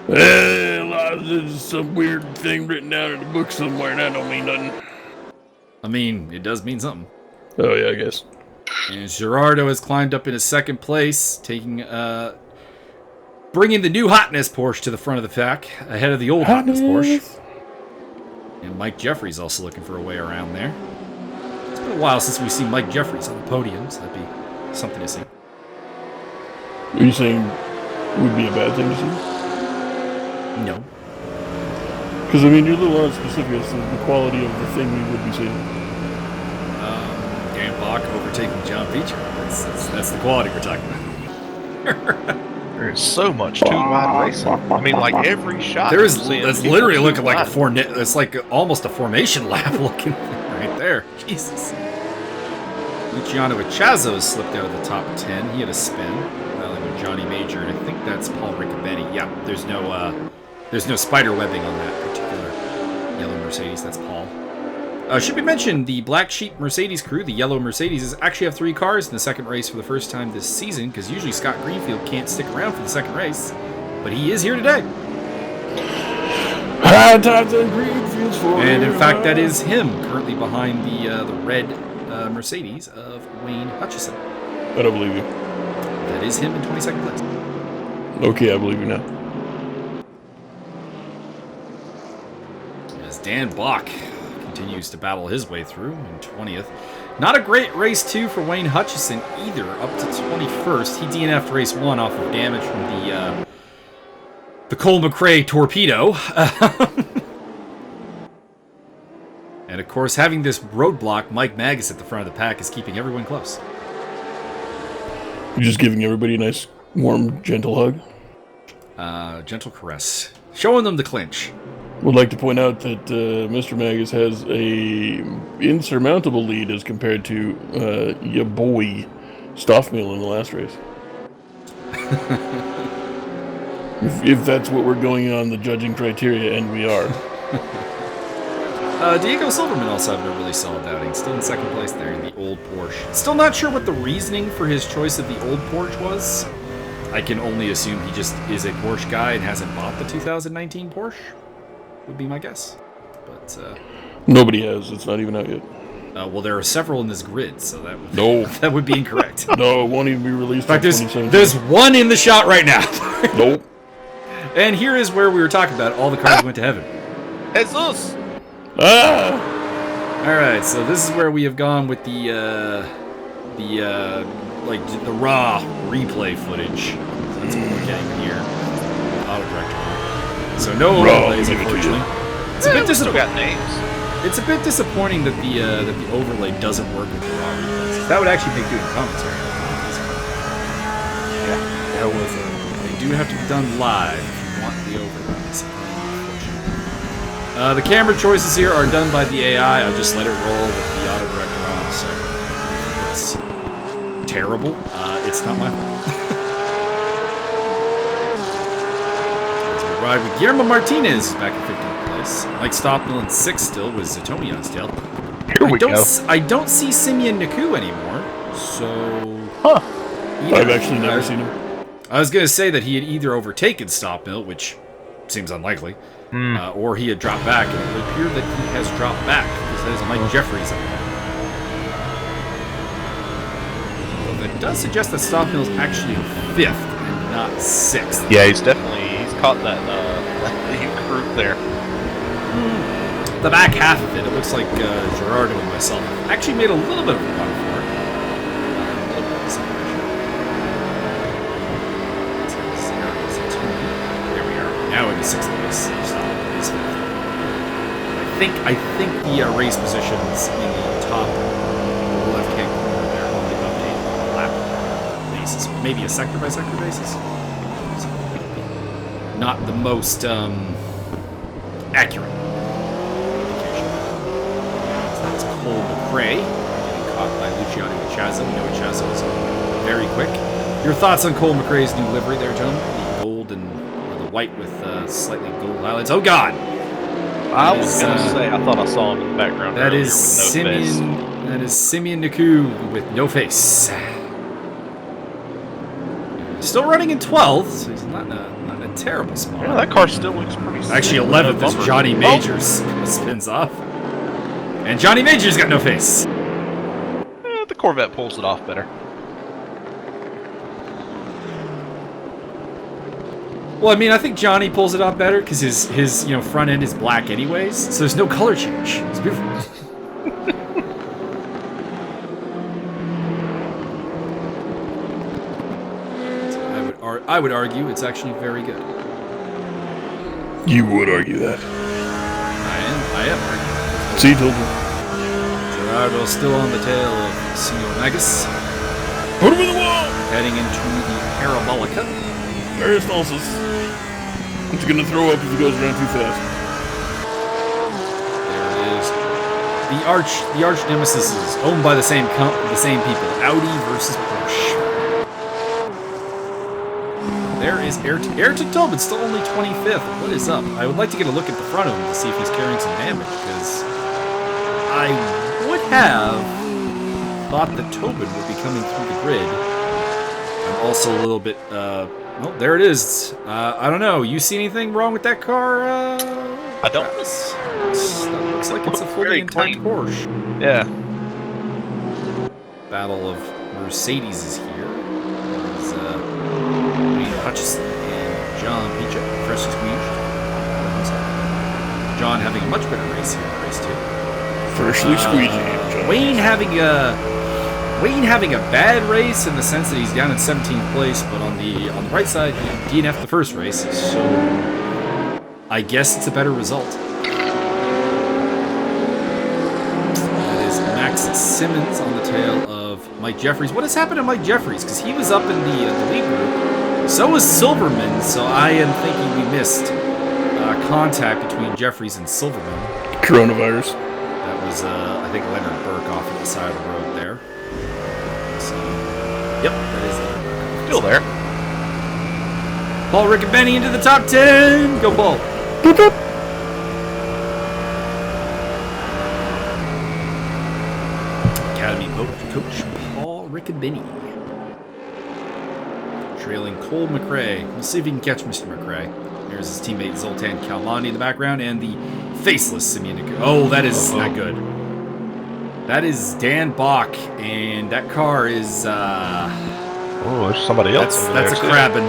There's some weird thing written down in the book somewhere, and that don't mean nothing. I mean, it does mean something. Oh, yeah, I guess. And Gerardo has climbed up into second place, bringing the new Hotness Porsche to the front of the pack, ahead of the old Hotness Porsche. And Mike Jeffries also looking for a way around there. It's been a while since we've seen Mike Jeffries on the podium, so that'd be something to see. Are you saying it would be a bad thing to see? No. Because, I mean, you're a little unspecific as to the quality of the thing we would be seeing. Dan Bach overtaking John Beecher. That's the quality we're talking about. There's so much too wide racing. I mean, like every shot. That's literally looking like it's like almost a formation lap looking right there. Jesus. Luciano Echazo slipped out of the top 10. He had a spin. With Johnny Major, and I think that's Paul Riccobetti. Yeah, there's no spider webbing on that particular yellow Mercedes. That's Paul. Should be mentioned, the Black Sheep Mercedes crew, the yellow Mercedes, actually have 3 cars in the second race for the first time this season, because usually Scott Greenfield can't stick around for the second race, but he is here today. And in fact, that is him currently behind the red Mercedes of Wayne Hutchison. I don't believe you. That is him in 22nd place. Okay, I believe you now. As Dan Bach continues to battle his way through in 20th. Not a great race 2 for Wayne Hutchison either, up to 21st. He DNF'd race 1 off of damage from the Cole McRae torpedo. And of course, having this roadblock, Mike Magas at the front of the pack is keeping everyone close. You're just giving everybody a nice, warm, gentle hug? Gentle caress. Showing them the clinch. Would like to point out that Mr. Magas has a insurmountable lead as compared to your boy Stofmeel in the last race. if that's what we're going on the judging criteria, and we are. Diego Silverman also having a really solid outing. Still in second place there in the old Porsche. Still not sure what the reasoning for his choice of the old Porsche was. I can only assume he just is a Porsche guy and hasn't bought the 2019 Porsche. Would be my guess. But nobody has. It's not even out yet. Well, there are several in this grid, so that would that would be incorrect. No, it won't even be released. In fact, there's one in the shot right now. Nope. And here is where we were talking about all the cars went to heaven. Jesus! All right, so this is where we have gone with the raw replay footage. So that's what we're getting here. Auto director. So no overlays, unfortunately. It's a bit disappointing. It's a bit disappointing that the overlay doesn't work with the raw replays. That would actually make doing commentary. Yeah, hell with it. They do have to be done live if you want the overlays. The camera choices here are done by the AI. I'll just let it roll with the auto director on. So it's terrible. It's not my fault. As we ride with Guillermo Martinez back in 15th place. Mike Stofmeel in 6th still with Zatomi on his tail. I don't see Simeon Naku anymore. So. I've actually never seen him. I was going to say that he had either overtaken Stofmeel, which seems unlikely. Or he had dropped back, and it would appear that he has dropped back, because that is Mike Jeffries up there. Well, that does suggest that Stofmeel's actually 5th and not 6th. Yeah, he's caught that group there. The back half of it looks like Gerardo and myself actually made a little bit of a run for it. A little bit of separation. There we are. Now in the 6th place. I think the race positions in the top left-hand corner there on the update lap basis, maybe a sector-by-sector basis. Not the most accurate indication. So that's Cole McRae getting caught by Luciano Echazo. We know Echazo is very quick. Your thoughts on Cole McRae's new livery there, gentlemen? The gold or the white with slightly gold highlights. Oh God! I was gonna say I thought I saw him in the background. That is with no face. That is Simeon Naku with no face. Still running in 12th, so he's not in a terrible spot. Yeah, that car still looks pretty sick. Actually, 11th is Johnny Majors spins off. And Johnny Majors got no face. The Corvette pulls it off better. Well, I mean, I think Johnny pulls it off better because his front end is black anyways, so there's no color change. It's beautiful. So I would argue it's actually very good. You would argue that. I am arguing. See, told you. Gerardo still on the tail of Senor Magas. Put him in the wall! Heading into the Parabolica. Peristalsis. He's gonna throw up if he goes around too fast. There it is. The arch nemesis is owned by the same people. Audi versus Porsche. There is Ayrton Tobin, still only 25th. What is up? I would like to get a look at the front of him to see if he's carrying some damage, because I would have thought that Tobin would be coming through the grid. I'm also a little bit, well, there it is. I don't know. You see anything wrong with that car? I don't. That looks like it's a fully intact Porsche. Yeah. Battle of Mercedes is here. There's Wayne Hutchison and John Picha, freshly squeezed. John having a much better race here in race 2. Freshly squeegee. Wayne having a bad race in the sense that he's down in 17th place, but on the right side he DNF'd the first race, so I guess it's a better result. That is Max Simmons on the tail of Mike Jeffries. What has happened to Mike Jeffries? Because he was up in the lead group. So was Silverman, so I am thinking we missed contact between Jeffries and Silverman. Coronavirus. That was, I think, Leonard Burke off at the side of the road there. So, yep, that is Leonard Burke. Still there. Paul Riccobeni into the top 10. Go, Paul. Boop, boop. Academy coach Paul Riccobeni. Trailing Cole McRae. We'll see if he can catch Mr. McRae. Here's his teammate Zoltan Kalmani in the background, and the faceless Simeon Niku. Oh, that is not good. That is Dan Bach, and that car is, Oh, there's somebody else. That's a Crabin.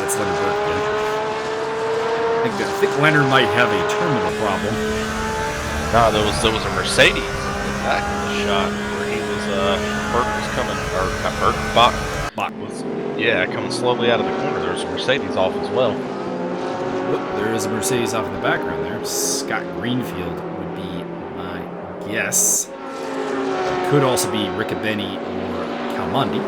That's Leonard Burke. I think Leonard might have a terminal problem. No, there was a Mercedes in the back of the shot where he was, Burke was coming, or not Burke, Bach was, coming slowly out of the corner. There was a Mercedes off as well. Oh, there is a Mercedes off in the background there. Scott Greenfield would be my guess. It could also be Riccobeni or Kalmandi.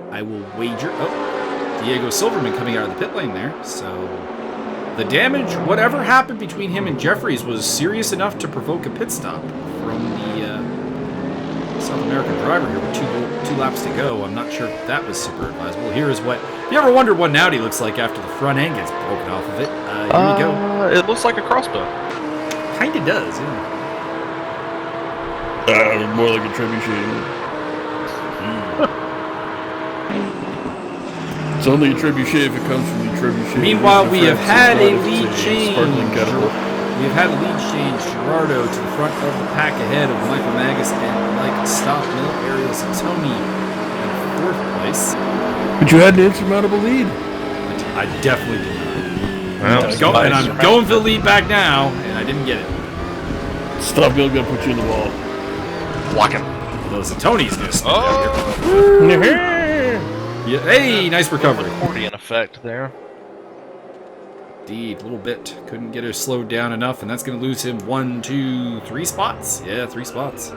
I will wager. Oh, Diego Silverman coming out of the pit lane there. So the damage, whatever happened between him and Jeffries, was serious enough to provoke a pit stop from the South American driver here with two laps to go. I'm not sure if that was super advisable. Here is what. If you ever wondered what an Audi looks like after the front end gets broken off of it, here you go. It looks like a crossbow. Kinda does, yeah. More like a trebuchet. It's only a trebuchet if it comes from the trebuchet. Meanwhile, we have had a lead change. Sparkling catapult. We have had a lead change. Gerardo to the front of the pack ahead of Michael Magas and Mike Stofmeel. Ariel Santoni in 4th place. But you had an insurmountable lead. I definitely did not. Well, and I'm going for the lead back now, and I didn't get it. Stofmeel gonna put you in the wall. Block him. Although Santoni's going to down here. Yeah, hey, nice recovery. Accordion effect there. Indeed, a little bit. Couldn't get her slowed down enough, and that's going to lose him 1, 2, 3 spots. Yeah, 3 spots.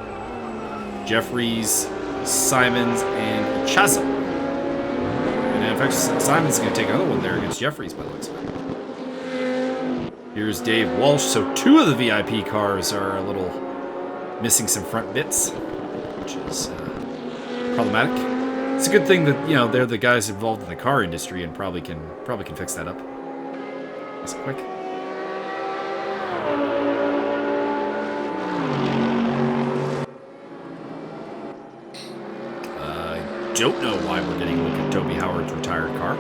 Jeffries, Simons, and Chazo. And in fact, Simons going to take another one there against Jeffries, by the looks of it. Here's Dave Walsh. So 2 of the VIP cars are a little missing some front bits, which is problematic. It's a good thing that, you know, they're the guys involved in the car industry and probably can fix that up. That's quick. don't know why we're getting a look at Toby Howard's retired car.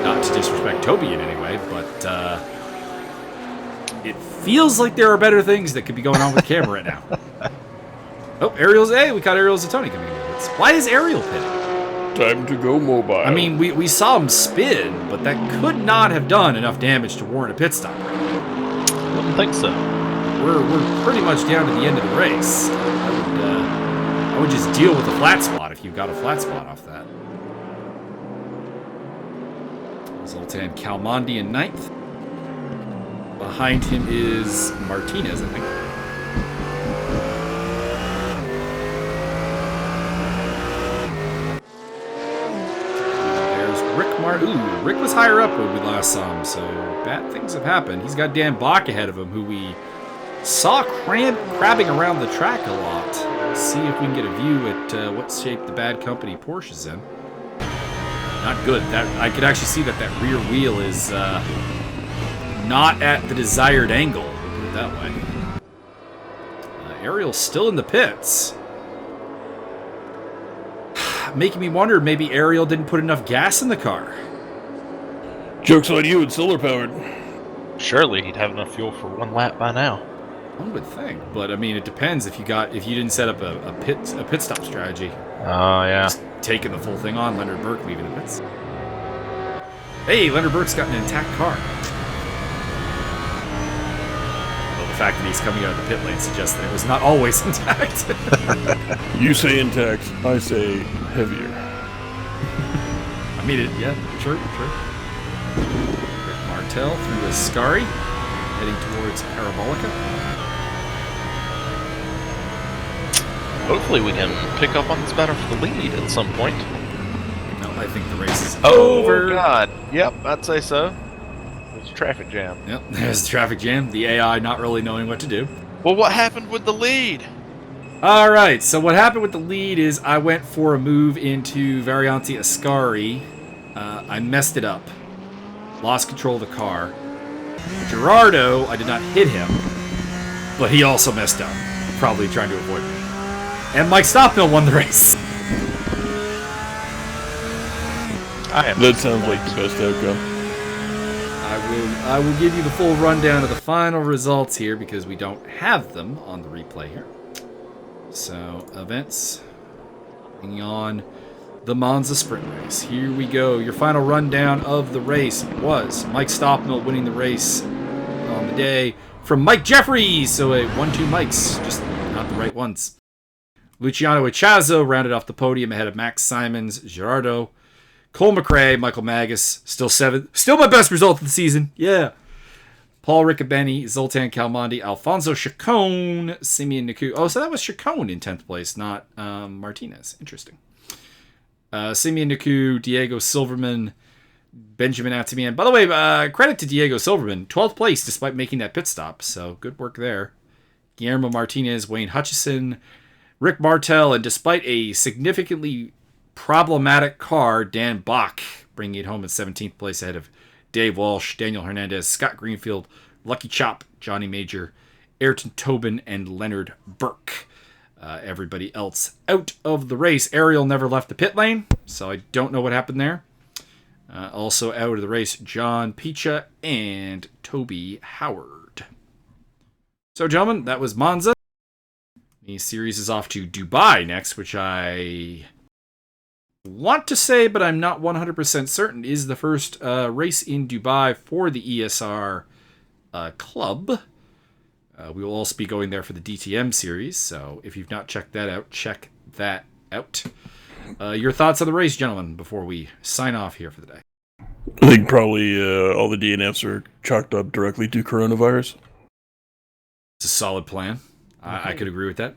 Not to disrespect Toby in any way, but it feels like there are better things that could be going on with the camera right now. Oh, Ariel's... Hey, we caught Ariel's Zatoni coming in. Why is Ariel pitting? Time to go mobile. I mean, we saw him spin, but that could not have done enough damage to warrant a pit stop. Wouldn't think so. We're pretty much down to the end of the race. I would just deal with a flat spot if you got a flat spot off that. Zoltan Kalmandi in 9th. Behind him is Martinez, I think. There's Rick Ooh, Rick was higher up when we last saw him, so bad things have happened. He's got Dan Bach ahead of him, who we saw crabbing around the track a lot. Let's see if we can get a view at what shape the Bad Company Porsche's in. Not good. That I could actually see that rear wheel is not at the desired angle. We'll put it that way. Ariel's still in the pits. Making me wonder, maybe Ariel didn't put enough gas in the car. Joke's on you, it's solar powered. Surely he'd have enough fuel for 1 lap by now. One would think, but I mean, it depends if you didn't set up a pit stop strategy. Oh yeah. Just taking the full thing on. Leonard Burke leaving the pits. Hey, Leonard Burke's got an intact car. Well, the fact that he's coming out of the pit lane suggests that it was not always intact. You say intact, I say heavier. I mean, yeah, true. Rick Martel through the Ascari, heading towards Parabolica. Hopefully we can pick up on this battle for the lead at some point. No, I think the race is Oh, over. God. Yep, I'd say so. There's a traffic jam. Yep, there's the traffic jam. The AI not really knowing what to do. Well, what happened with the lead? All right, so what happened with the lead is I went for a move into Variante Ascari. I messed it up. Lost control of the car. Gerardo, I did not hit him, but he also messed up. Probably trying to avoid me. And Mike Stofmeel won the race. That sounds like the best outcome. I will give you the full rundown of the final results here because we don't have them on the replay here. So, events. Bringing on the Monza Sprint Race. Here we go. Your final rundown of the race was Mike Stofmeel winning the race on the day from Mike Jeffries. So a 1-2 Mikes, just not the right ones. Luciano Echazo rounded off the podium ahead of Max Simons, Gerardo, Cole McRae, Michael Magas, still 7th. Still my best result of the season. Yeah. Paul Riccobeni, Zoltan Kalmandi, Alfonso Chacon, Simeon Naku. Oh, so that was Chacon in 10th place, not Martinez. Interesting. Simeon Naku, Diego Silverman, Benjamin Atamian. By the way, credit to Diego Silverman. 12th place despite making that pit stop, so good work there. Guillermo Martinez, Wayne Hutchison, Rick Martel, and despite a significantly problematic car, Dan Bach bringing it home in 17th place ahead of Dave Walsh, Daniel Hernandez, Scott Greenfield, Lucky Chop, Johnny Major, Ayrton Tobin, and Leonard Burke. Everybody else out of the race. Ariel never left the pit lane, so I don't know what happened there. Also out of the race, John Picha and Toby Howard. So, gentlemen, that was Monza. The series is off to Dubai next, which I want to say, but I'm not 100% certain, is the first race in Dubai for the ESR club. We will also be going there for the DTM series, so if you've not checked that out, check that out. Your thoughts on the race, gentlemen, before we sign off here for the day? I think probably all the DNFs are chalked up directly to coronavirus. It's a solid plan. I could agree with that.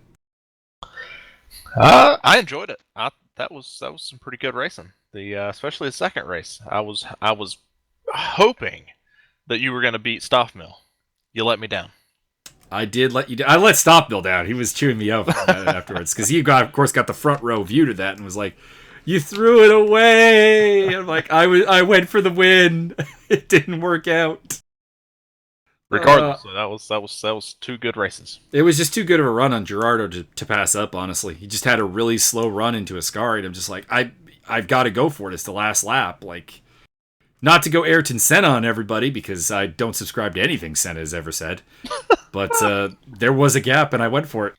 I enjoyed it. That was some pretty good racing. Especially the second race. I was hoping that you were going to beat Stofmeel. You let me down. I did let you down. I let Stofmeel down. He was chewing me out afterwards because he of course got the front row view to that and was like, "You threw it away." I'm like, I went for the win. It didn't work out. Regardless, that was 2 good races. It was just too good of a run on Gerardo to pass up, honestly. He just had a really slow run into Ascari, and I'm just like, I've got to go for it. It's the last lap. Like, not to go Ayrton Senna on everybody, because I don't subscribe to anything Senna has ever said. But there was a gap, and I went for it.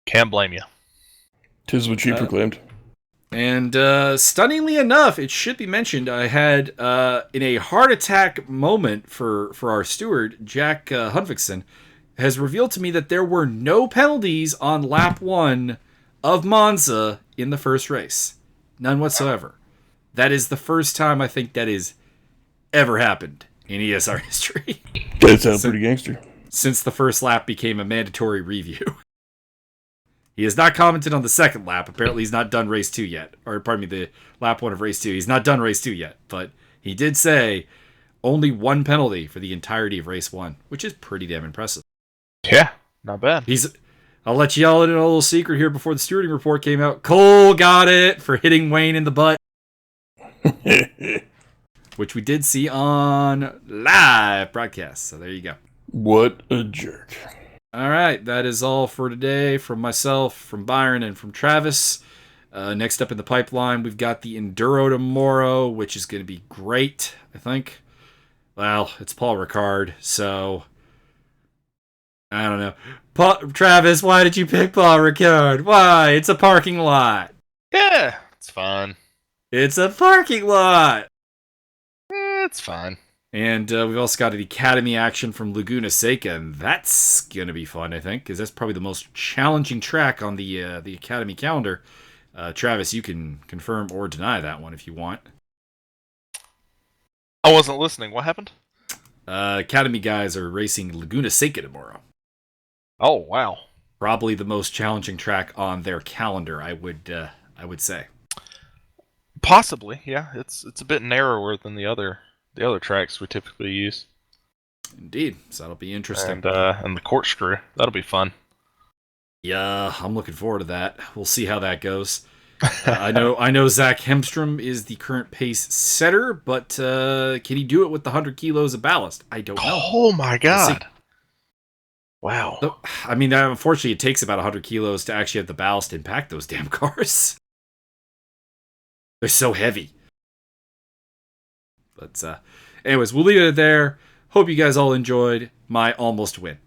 Can't blame you. 'Tis what she proclaimed. And stunningly enough, it should be mentioned, I had in a heart attack moment for our steward, Jack Hunvikson, has revealed to me that there were no penalties on lap 1 of Monza in the first race. None whatsoever. That is the first time I think that has ever happened in ESR history. That sounds pretty gangster. Since the first lap became a mandatory review. He has not commented on the second lap. Apparently he's not done race 2 yet. Or, pardon me, the lap 1 of race 2. He's not done race 2 yet. But he did say only 1 penalty for the entirety of race 1, which is pretty damn impressive. Yeah, not bad. I'll let you all in a little secret here before the stewarding report came out. Cole got it for hitting Wayne in the butt. Which we did see on live broadcast. So there you go. What a jerk. All right, that is all for today from myself, from Byron, and from Travis. Next up in the pipeline, we've got the Enduro tomorrow, which is going to be great, I think. Well, it's Paul Ricard, so I don't know. Travis, why did you pick Paul Ricard? Why? It's a parking lot. Yeah, it's fine. It's a parking lot. It's fine. And we've also got the Academy action from Laguna Seca, and that's going to be fun, I think, because that's probably the most challenging track on the Academy calendar. Travis, you can confirm or deny that one if you want. I wasn't listening. What happened? Academy guys are racing Laguna Seca tomorrow. Oh, wow. Probably the most challenging track on their calendar, I would say. Possibly, yeah. It's a bit narrower than the other tracks we typically use. Indeed, so that'll be interesting. And the corkscrew, that'll be fun. Yeah, I'm looking forward to that. We'll see how that goes. I know Zach Hemstrom is the current pace setter, but can he do it with the 100 kilos of ballast? I don't know. Oh my god! Wow. So, I mean, unfortunately, it takes about 100 kilos to actually have the ballast impact those damn cars. They're so heavy. But anyways, we'll leave it there. Hope you guys all enjoyed my almost win.